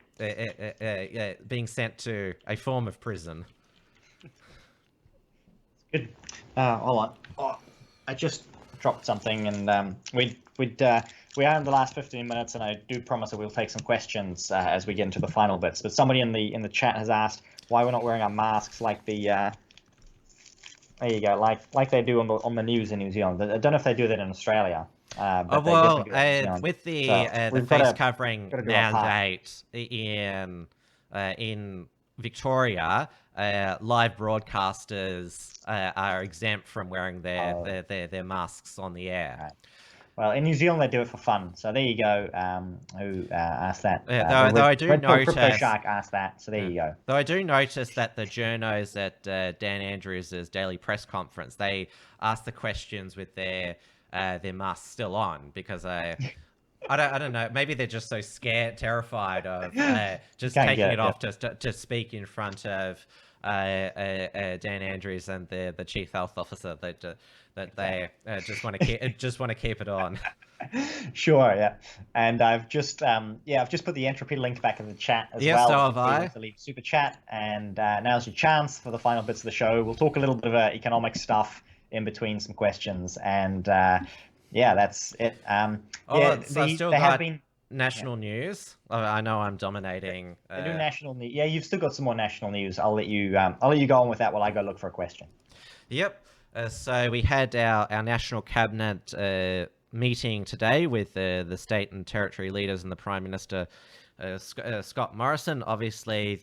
being sent to a form of prison. Good. Hold on. Oh, I just dropped something, and we are in the last 15 minutes, and I do promise that we'll take some questions as we get into the final bits. But somebody in the chat has asked why we're not wearing our masks like the there you go, like they do on the news in New Zealand. I don't know if they do that in Australia. But with the face covering mandate in Victoria, live broadcasters are exempt from wearing their masks on the air. Right. Well, in New Zealand they do it for fun. So there you go. Who asked that? Though I do notice, Crypto Shark asked that. So there you go. Though I do notice that the journos at Dan Andrews' daily press conference, they ask the questions with their masks still on, because I don't know. Maybe they're just so scared, terrified of just taking it off to speak in front of Dan Andrews and the chief health officer that they just want to keep it on. Sure, yeah. And I've just put the entropy link back in the chat as well. Yes, so have I. To leave super chat, and now's your chance for the final bits of the show. We'll talk a little bit of economic stuff in between some questions, and that's it. national news. I know I'm dominating. Do national news. Yeah, you've still got some more national news. I'll let you go on with that while I go look for a question. Yep. So we had our national cabinet meeting today with the state and territory leaders and the Prime Minister, Scott Morrison. Obviously,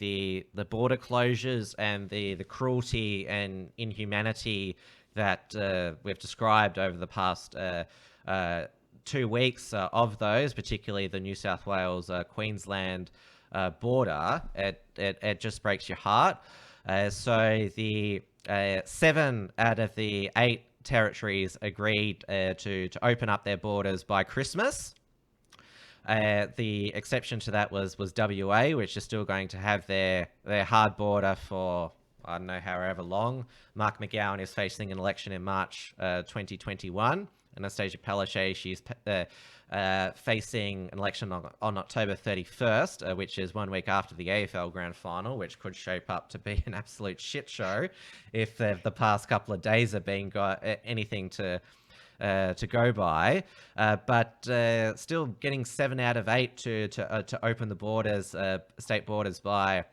the border closures and the cruelty and inhumanity that we've described over the past 2 weeks of those, particularly the New South Wales Queensland border, it just breaks your heart. So the 7 out of the 8 territories agreed to open up their borders by Christmas. The exception to that was WA, which is still going to have their hard border for, I don't know, however long. Mark McGowan is facing an election in March 2021. Anastasia Palaszczuk, she's facing an election on October 31st, which is 1 week after the AFL Grand Final, which could shape up to be an absolute shit show if the past couple of days have been anything to go by. But still getting 7 out of 8 to open the borders, state borders by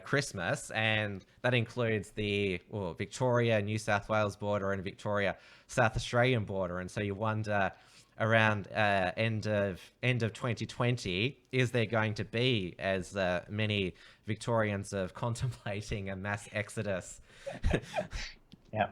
Christmas, and that includes the Victoria, New South Wales border and Victoria, South Australian border. And so you wonder, around end of 2020, is there going to be as many Victorians of contemplating a mass exodus? Yeah.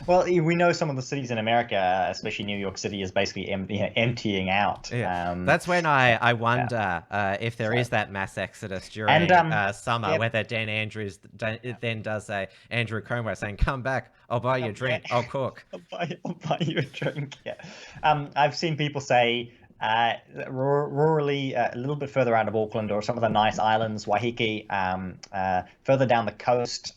Well, we know some of the cities in America, especially New York City, is basically emptying out. Yeah. That's when I wonder if there is that mass exodus during summer, whether Dan Andrews then does a Andrew Conway saying, "Come back, I'll buy you a drink, I'll cook." I'll buy you a drink. Yeah. I've seen people say rurally, a little bit further out of Auckland or some of the nice islands, Waiheke, further down the coast.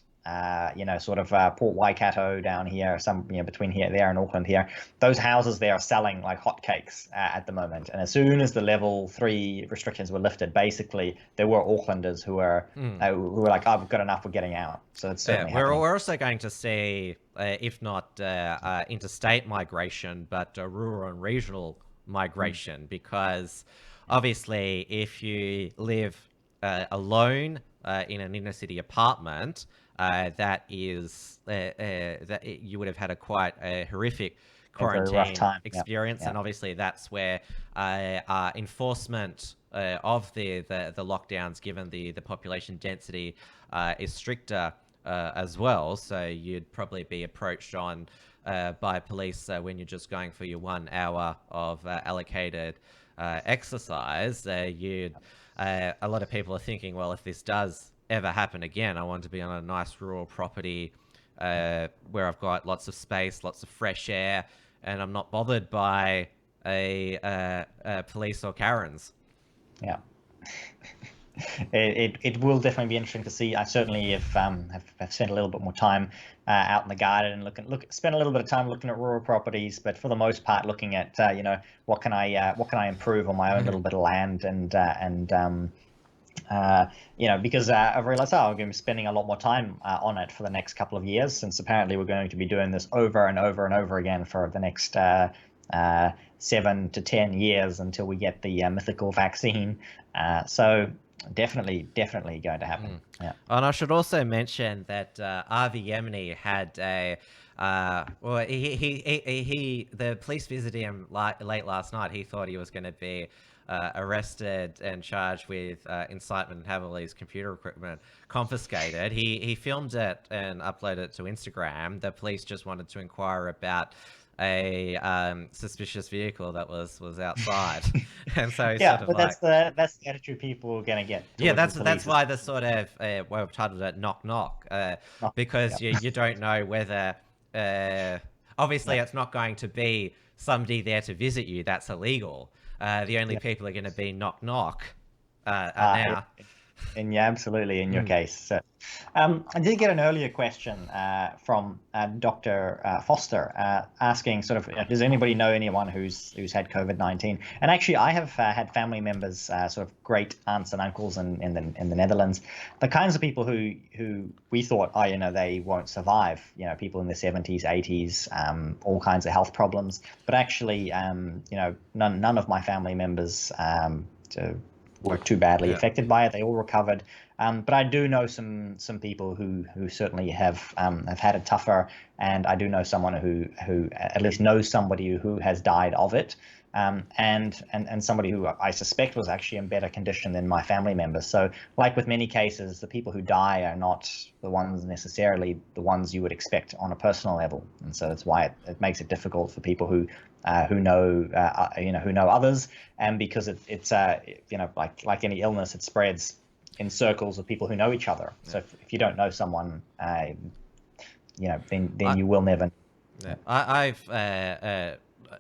Sort of Port Waikato down here, between there and Auckland here. Those houses there are selling like hotcakes at the moment. And as soon as the level 3 restrictions were lifted, basically there were Aucklanders who were like, "Oh, we've got enough, we're getting out." So it's certainly we're also going to see, if not interstate migration, but rural and regional migration, because obviously if you live alone in an inner city apartment, that you would have had quite a horrific quarantine experience. And obviously that's where enforcement of the lockdowns, given the population density, is stricter as well. So you'd probably be approached on by police when you're just going for your 1 hour of allocated exercise. A lot of people are thinking, well, if this does ever happen again, I want to be on a nice rural property where I've got lots of space, lots of fresh air, and I'm not bothered by a police or Karens. Yeah. It will definitely be interesting to see. I certainly have spent a little bit more time out in the garden and spent a little bit of time looking at rural properties, but for the most part looking at what can I improve on my own little bit of land, because I've realized I'm going to be spending a lot more time on it for the next couple of years, since apparently we're going to be doing this over and over and over again for the next 7 to 10 years until we get the mythical vaccine. So definitely going to happen. Yeah. And I should also mention that Avi Yemeni had the police visited him late last night. He thought he was going to be arrested and charged with incitement and have all his computer equipment confiscated. He filmed it and uploaded it to Instagram. The police just wanted to inquire about a suspicious vehicle that was outside. And so that's the attitude people are going to get. Yeah, that's why the sort of we've titled it knock knock, because you don't know whether obviously it's not going to be somebody there to visit you. That's illegal. The only people are going to be knock knock now. Absolutely in your case. So, I did get an earlier question from Dr. Foster asking sort of, does anybody know anyone who's had COVID-19? And actually, I have had family members, sort of great aunts and uncles in the Netherlands, the kinds of people who we thought, they won't survive. People in their 70s, 80s, all kinds of health problems. But actually, none of my family members were too badly affected by it. They all recovered. But I do know some people who certainly have had it tougher, and I do know someone who at least knows somebody who has died of it, and somebody who I suspect was actually in better condition than my family members. So, like with many cases, the people who die are not the ones necessarily the ones you would expect on a personal level, and so that's why it makes it difficult for people who know others, and because it's like any illness, it spreads in circles of people who know each other. So if you don't know someone, then you will never. Yeah. I've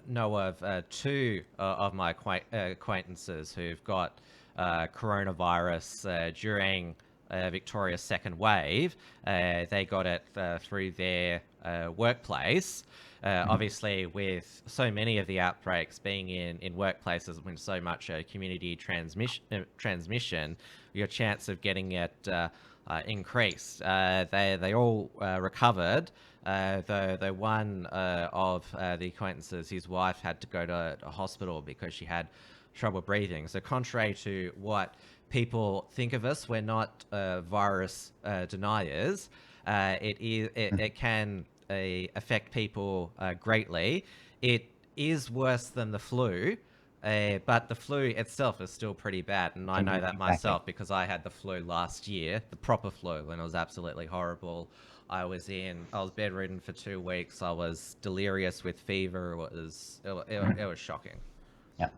know of two of my acquaintances who've got coronavirus during Victoria's second wave. They got it through their workplace. Obviously, with so many of the outbreaks being in workplaces when so much community transmission, your chance of getting it increased. They all recovered. Though one of the acquaintances, his wife had to go to a hospital because she had trouble breathing. So contrary to what people think of us, we're not virus deniers. It can affect people greatly. It is worse than the flu, but the flu itself is still pretty bad, and I know that myself because I had the flu last year, the proper flu, and it was absolutely horrible. I was bedridden for 2 weeks. I was delirious with fever. It was shocking. Yeah.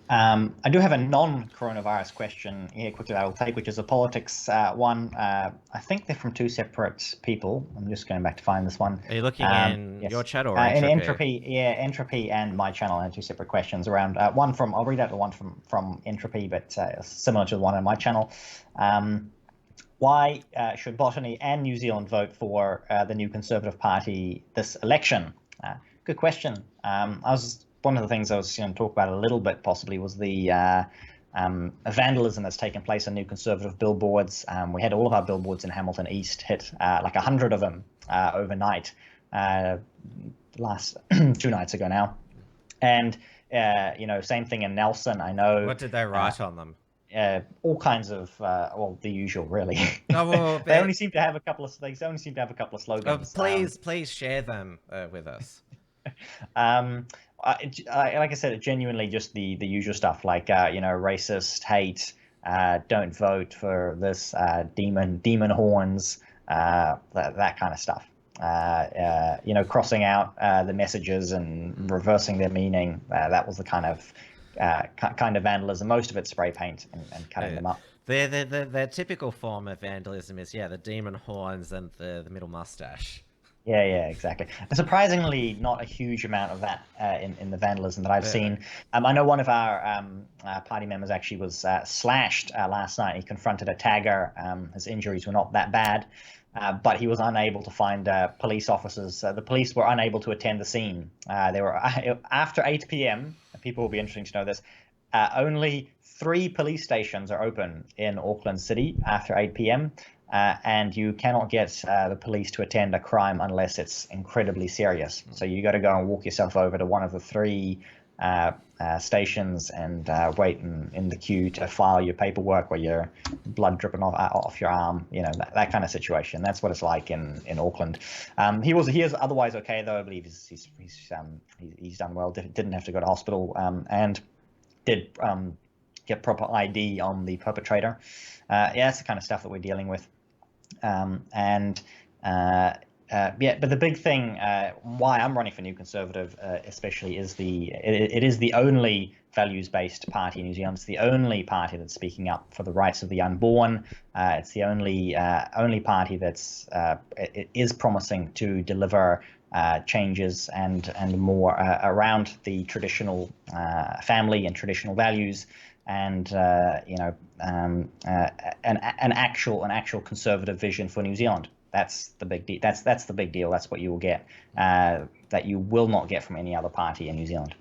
I do have a non-coronavirus question here quickly I will take, which is a politics one. I think they're from two separate people. I'm just going back to find this one. Are you looking in your channel or in Entropy? Entropy and my channel are two separate questions around one from, I'll read out the one from Entropy, but similar to the one on my channel. Why should Botany and New Zealand vote for the new Conservative Party this election? Good question. One of the things I was going to talk about a little bit possibly was the vandalism that's taken place on new Conservative billboards. We had all of our billboards in Hamilton East hit, like 100 of them overnight, last 2 nights ago now. And, same thing in Nelson, I know. What did they write on them? All kinds of, the usual, really. Oh, well, they only seem to have a couple of slogans. Please share them with us. Like I said, genuinely just the usual stuff like racist, hate, don't vote for this, demon horns, that kind of stuff. Crossing out the messages and reversing their meaning. That was the kind of vandalism. Most of it's spray paint and cutting them up. Their typical form of vandalism is the demon horns and the middle mustache. Yeah, exactly. Surprisingly, not a huge amount of that in the vandalism that I've seen. I know one of our party members actually was slashed last night. He confronted a tagger. His injuries were not that bad, but he was unable to find police officers. The police were unable to attend the scene. They were after 8 p.m. People will be interested to know this. Only 3 police stations are open in Auckland City after 8 p.m. And you cannot get the police to attend a crime unless it's incredibly serious. So you got to go and walk yourself over to one of the 3 stations and wait in the queue to file your paperwork where your blood dripping off your arm. That kind of situation. That's what it's like in Auckland. He is otherwise okay though. I believe he's done well. Didn't have to go to hospital and did get proper ID on the perpetrator. That's the kind of stuff that we're dealing with. But the big thing why I'm running for New Conservative especially is it is the only values-based party in New Zealand. It's the only party that's speaking up for the rights of the unborn. It's the only party that's is promising to deliver changes and more around the traditional family and traditional values. and an actual conservative vision for New Zealand. That's the big deal. That's the big deal. That's what you will get, that you will not get from any other party in New Zealand.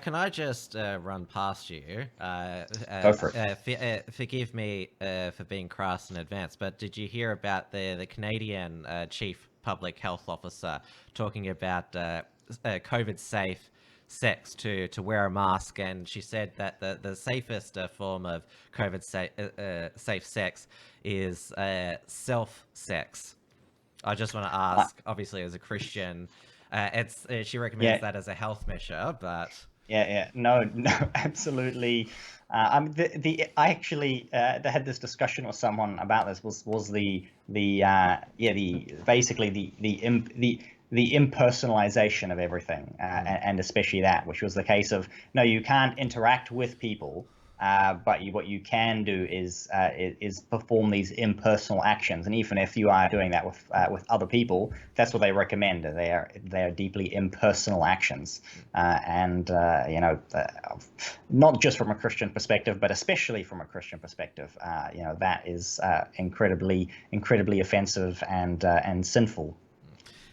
Can I just run past you? Go for it. Forgive me for being crass in advance, but did you hear about the Canadian Chief Public Health Officer talking about COVID-safe sex to wear a mask? And she said that the safest form of COVID-safe sex is self-sex. I just want to ask, obviously as a Christian, she recommends that as a health measure, but... No, absolutely. I actually had this discussion with someone about this. Was the impersonalization of everything, and especially that, which was the case of, no, you can't interact with people, but what you can do is perform these impersonal actions, and even if you are doing that with other people, that's what they recommend. They are deeply impersonal actions, not just from a Christian perspective, but especially from a Christian perspective. That is incredibly offensive and sinful.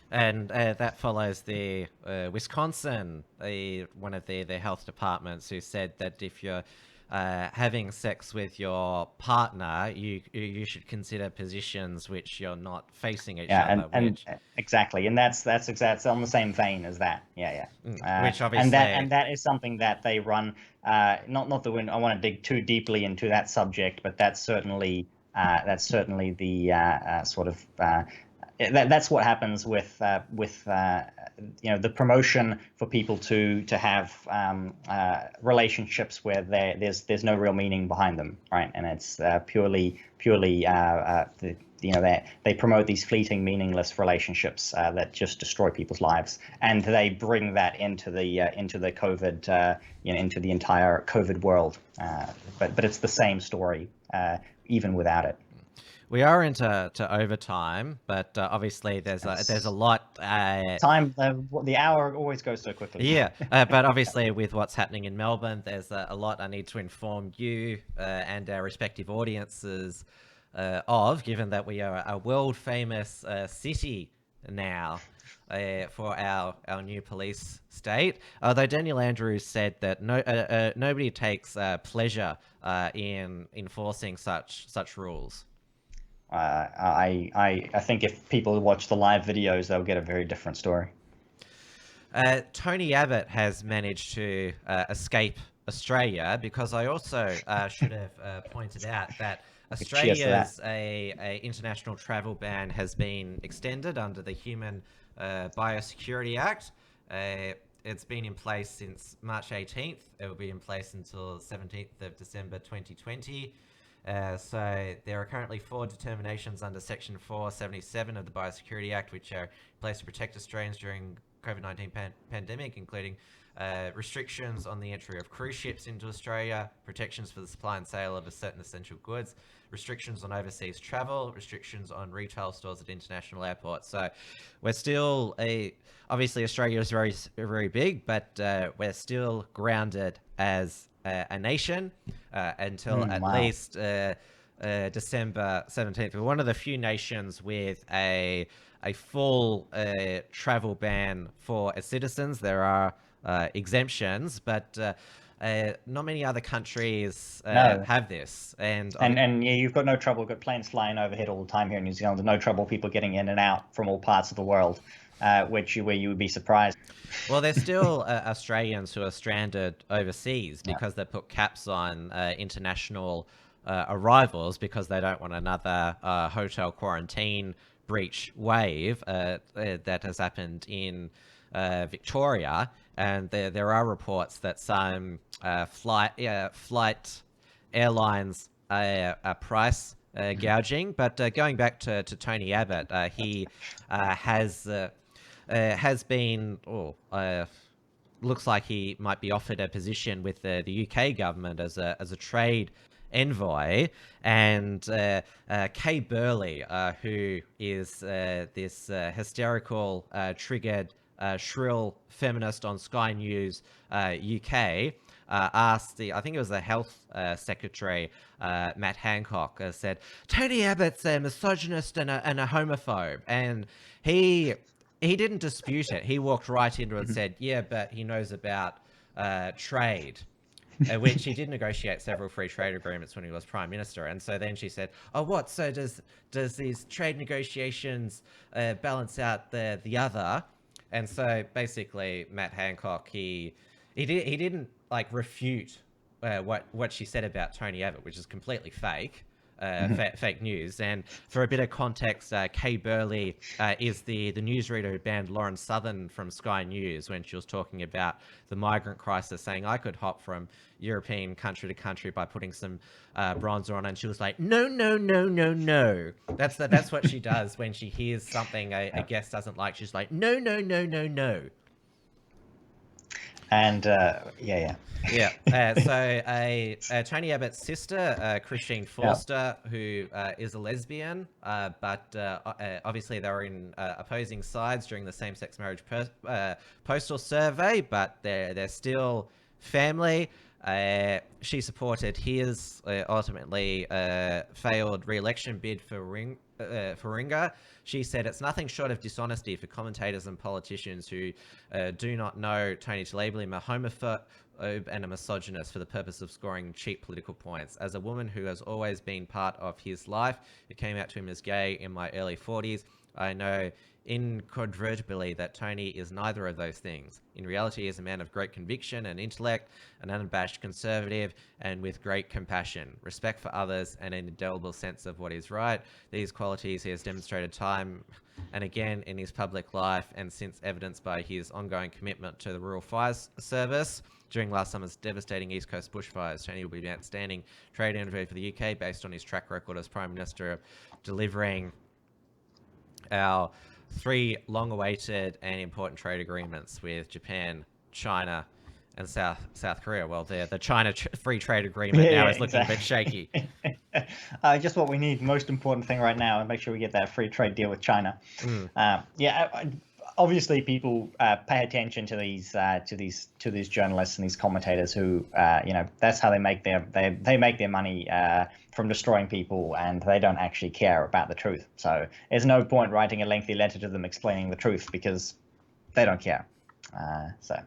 And that follows the Wisconsin, one of the health departments, who said that if you're having sex with your partner, you should consider positions which you're not facing each other. And exactly, and that's on the same vein as that. Which obviously, and that is something that they run. Not that I want to dig too deeply into that subject, but that's certainly the sort of. That's what happens with the promotion for people to have relationships where there's no real meaning behind them, right? And it's purely they promote these fleeting, meaningless relationships that just destroy people's lives, and they bring that into the COVID into the entire COVID world. But it's the same story even without it. We are into overtime, but obviously there's a lot. Time, the hour always goes so quickly. Yeah, but obviously with what's happening in Melbourne, there's a lot I need to inform you and our respective audiences of, given that we are a world famous city now for our new police state. Although Daniel Andrews said that nobody takes pleasure in enforcing such rules. I think if people watch the live videos, they'll get a very different story. Tony Abbott has managed to escape Australia, because I also should have pointed out that Australia's a international travel ban has been extended under the Human Biosecurity Act. It's been in place since March 18th. It will be in place until 17th of December 2020. So there are currently 4 determinations under Section 477 of the Biosecurity Act, which are in place to protect Australians during COVID-19 pandemic, including restrictions on the entry of cruise ships into Australia, protections for the supply and sale of certain essential goods, restrictions on overseas travel, restrictions on retail stores at international airports. So we're still obviously Australia is very, very big, but we're still grounded as a nation until at least December 17th. We're one of the few nations with a full travel ban for its citizens. There are exemptions, but not many other countries have this. And yeah, you've got no trouble. You've got planes flying overhead all the time here in New Zealand. No trouble people getting in and out from all parts of the world, where you would be surprised. Well, there's still Australians who are stranded overseas because they put caps on international arrivals because they don't want another hotel quarantine breach wave that has happened in Victoria. And there are reports that some flight airlines are price gouging. But going back to Tony Abbott, he has been, looks like he might be offered a position with the UK government as a trade envoy, and Kay Burley, who is this hysterical, triggered, shrill feminist on Sky News UK, asked I think it was the health secretary, Matt Hancock, said Tony Abbott's a misogynist and a homophobe, and he didn't dispute it. He walked right into it and said, yeah, but he knows about trade. Which he did negotiate several free trade agreements when he was Prime Minister. And so then she said, oh, what? So does these trade negotiations balance out the other? And so basically Matt Hancock, he didn't like refute what she said about Tony Abbott, which is completely fake. Fake news. And for a bit of context, Kay Burley is the newsreader who banned Lauren Southern from Sky News when she was talking about the migrant crisis, saying I could hop from European country to country by putting some bronzer on, and she was like, no. That's what she does when she hears something a guest doesn't like. She's like, no. And so Tony Abbott's sister, Christine Forster, who is a lesbian, but obviously they were in opposing sides during the same-sex marriage postal survey, but they're still family. She supported his ultimately failed re-election bid for Ringa. She said it's nothing short of dishonesty for commentators and politicians who do not know Tony to label him a homophobe and a misogynist for the purpose of scoring cheap political points. As a woman who has always been part of his life, who came out to him as gay in my early 40s, I know incontrovertibly that Tony is neither of those things. In reality, he is a man of great conviction and intellect, an unabashed conservative, and with great compassion, respect for others, and an indelible sense of what is right. These qualities he has demonstrated time and again in his public life, and since evidenced by his ongoing commitment to the Rural Fire Service during last summer's devastating East Coast bushfires. Tony will be an outstanding trade envoy for the UK based on his track record as Prime Minister of delivering our 3 long-awaited and important trade agreements with Japan, China, and South Korea. Well, the China free trade agreement now is looking a bit shaky. Just what we need, most important thing right now, and make sure we get that free trade deal with China. Obviously, people pay attention to these journalists and these commentators who, that's how they make their money from destroying people, and they don't actually care about the truth. So there's no point writing a lengthy letter to them explaining the truth because they don't care. So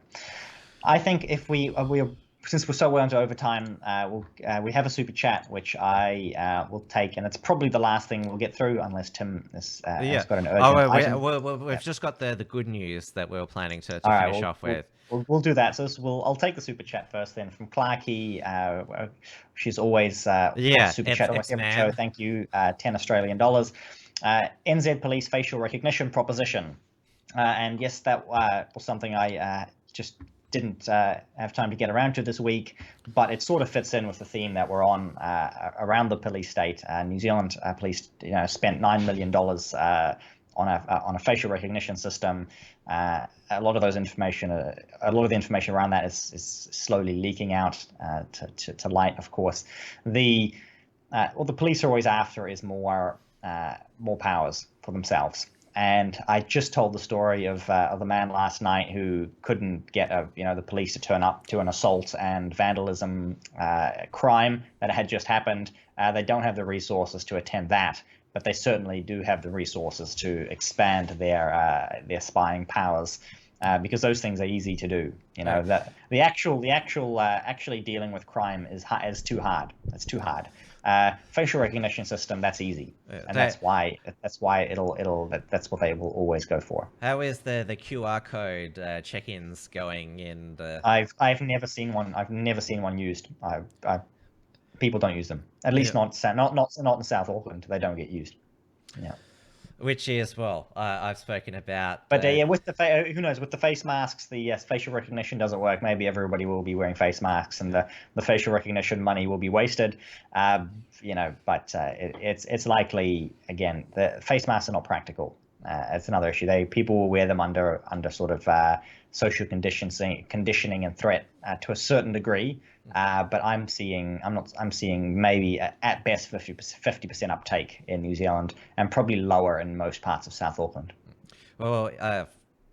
I think if since we're so well into overtime, we have a super chat which I will take, and it's probably the last thing we'll get through unless Tim has got an urgent item. We've just got the good news that we were planning to finish off with. We'll do that. So I'll take the super chat first, then from Clarky. She's always super chat on every show. Thank you. $10 Australian. NZ Police facial recognition proposition, and yes, that was something I just didn't have time to get around to this week, but it sort of fits in with the theme that we're on around the police state. New Zealand police, spent $9 million on a facial recognition system. A lot of the information around that is slowly leaking out to light. Of course, what the police are always after is more powers for themselves. And I just told the story of the man last night who couldn't get the police to turn up to an assault and vandalism crime that had just happened. They don't have the resources to attend that, but they certainly do have the resources to expand their spying powers, because those things are easy to do. That the actually dealing with crime is too hard. It's too hard. Facial recognition system, that's easy, and that's why that's what they will always go for. How is the QR code check-ins going in the? I've never seen one. I've never seen one used. People don't use them. At least not in South Auckland. They don't get used. Yeah. Which is, I've spoken about. But with who knows? With the face masks, the facial recognition doesn't work. Maybe everybody will be wearing face masks, and the facial recognition money will be wasted. But it's likely, again, the face masks are not practical. It's another issue. People will wear them under sort of social conditioning and threat to a certain degree. But I'm seeing maybe at best 50% uptake in New Zealand, and probably lower in most parts of South Auckland. Well,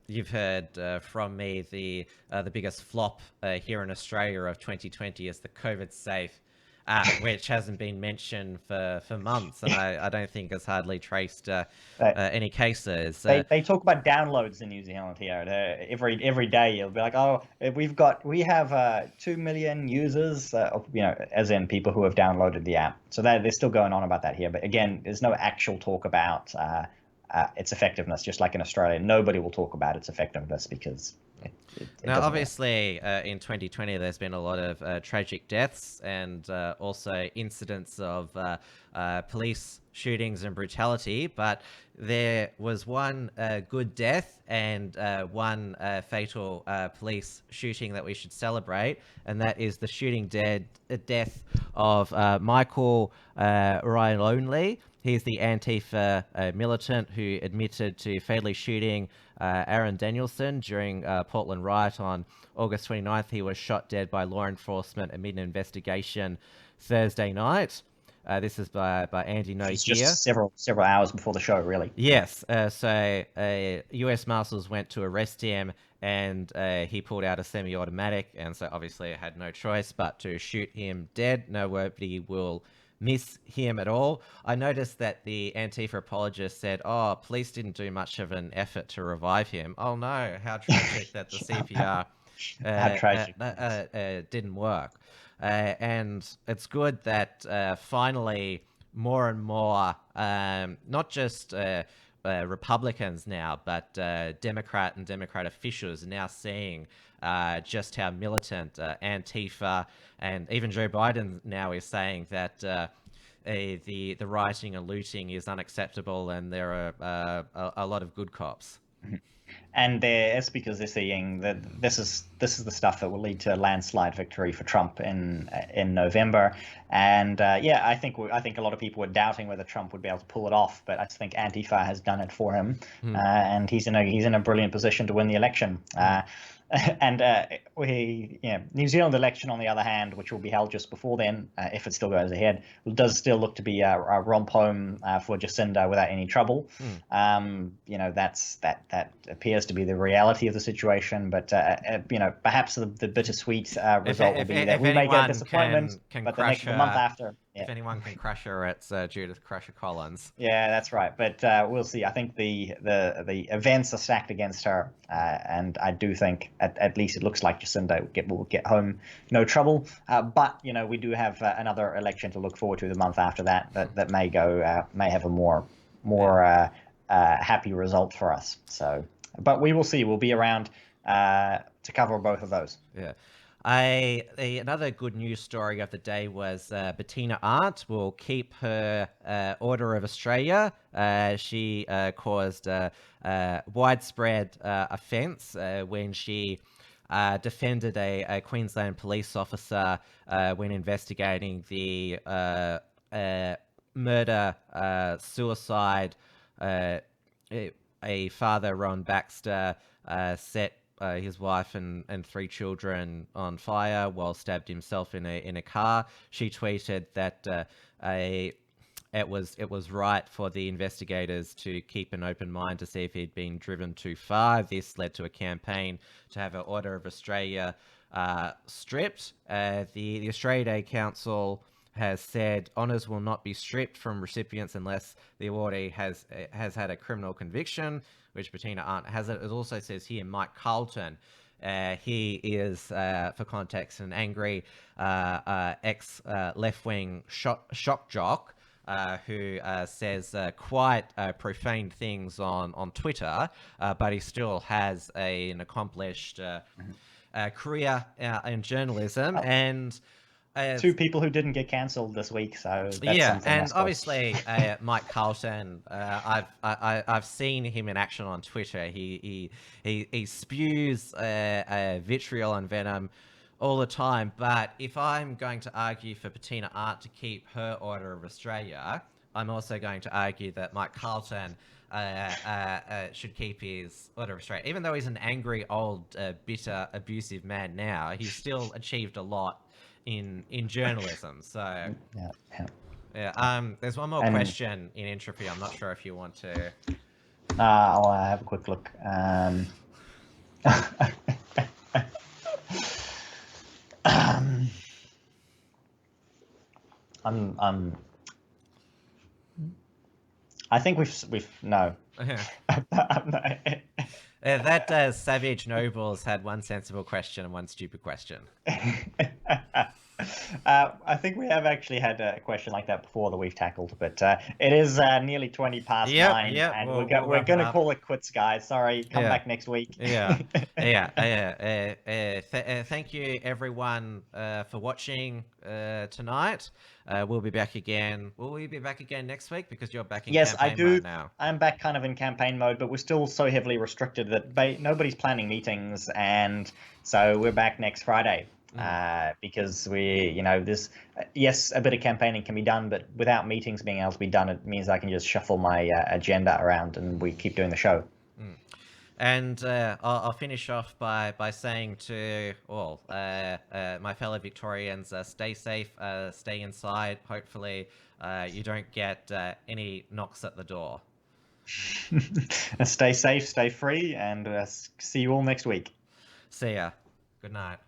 you've heard from me the biggest flop here in Australia of 2020 is the COVID safe app, which hasn't been mentioned for months, and I don't think it's hardly traced any cases. They talk about downloads in New Zealand here. Every day you'll be like, oh, we have 2 million users, as in people who have downloaded the app. So they're still going on about that here. But again, there's no actual talk about its effectiveness. Just like in Australia, nobody will talk about its effectiveness because it now, obviously, in 2020, there's been a lot of tragic deaths and also incidents of police shootings and brutality, but there was one good death and one fatal police shooting that we should celebrate, and that is the death of Michael Ryan. He's the Antifa militant who admitted to fatally shooting Aaron Danielson during Portland riot on August 29th. He was shot dead by law enforcement amid an investigation Thursday night. This is by Andy No It's here. just several hours before the show, really. Yes. So U.S. Marshals went to arrest him, and he pulled out a semi-automatic, and so obviously had no choice but to shoot him dead. Nobody will miss him at all. I noticed that the Antifa apologist said, "Oh, police didn't do much of an effort to revive him." Oh no, how tragic that the CPR didn't work. And it's good that finally more and more, not just Republicans now, but Democrat officials are now seeing just how militant Antifa, and even Joe Biden now is saying that the rioting and looting is unacceptable, and there are a lot of good cops. And it's because they're seeing that this is the stuff that will lead to a landslide victory for Trump in November. And I think a lot of people were doubting whether Trump would be able to pull it off, but I think Antifa has done it for him, and he's in a brilliant position to win the election. And New Zealand election, on the other hand, which will be held just before then, if it still goes ahead, does still look to be a romp home for Jacinda without any trouble. That appears to be the reality of the situation. But perhaps the bittersweet result will be that we may get disappointment, but the month after. Yeah. If anyone can crush her, it's Judith Crusher Collins. Yeah, that's right. But we'll see. I think the events are stacked against her, and I do think at least it looks like Jacinda will get home no trouble. But we do have another election to look forward to the month after that may have a more happy result for us. So, but we will see. We'll be around to cover both of those. Yeah. Another good news story of the day was Bettina Arndt will keep her Order of Australia. She caused widespread offence when she defended a Queensland police officer when investigating the murder-suicide. A father, Rowan Baxter, set his wife and 3 children on fire while stabbed himself in a car. She tweeted that it was right for the investigators to keep an open mind to see if he'd been driven too far. This led to a campaign to have an Order of Australia stripped. The Australia Day Council has said honours will not be stripped from recipients unless the awardee has had a criminal conviction, which Bettina Arndt has. It also says here Mike Carlton. He is, for context, an angry ex-left-wing shock jock who says quite profane things on Twitter, but he still has an accomplished career in journalism. And 2 people who didn't get cancelled this week, so that's and obviously Mike Carlton, I've seen him in action on Twitter. He spews vitriol and venom all the time. But if I'm going to argue for Bettina Arndt to keep her Order of Australia, I'm also going to argue that Mike Carlton should keep his Order of Australia. Even though he's an angry, old, bitter, abusive man now, he's still achieved a lot in journalism. So there's one more question in Entropy. I'm not sure if you want to. I'll have a quick look. I think we've no. That Savage Nobles had one sensible question and one stupid question. I think we have actually had a question like that before that we've tackled, but it is nearly 20 past 9, and we'll we're wrap going it to up. call it quits, guys. Sorry, come Yeah. back next week. Thank you, everyone, for watching tonight. We'll be back again. Will we be back again next week? Because you're back in Yes, I campaign do. mode now. I'm back kind of in campaign mode, but we're still so heavily restricted that nobody's planning meetings, and so we're back next Friday. Because yes, a bit of campaigning can be done, but without meetings being able to be done, it means I can just shuffle my agenda around and we keep doing the show. And I'll finish off by saying to all my fellow Victorians, stay safe, stay inside. Hopefully you don't get any knocks at the door. Stay safe, stay free, and see you all next week. See ya. Good night.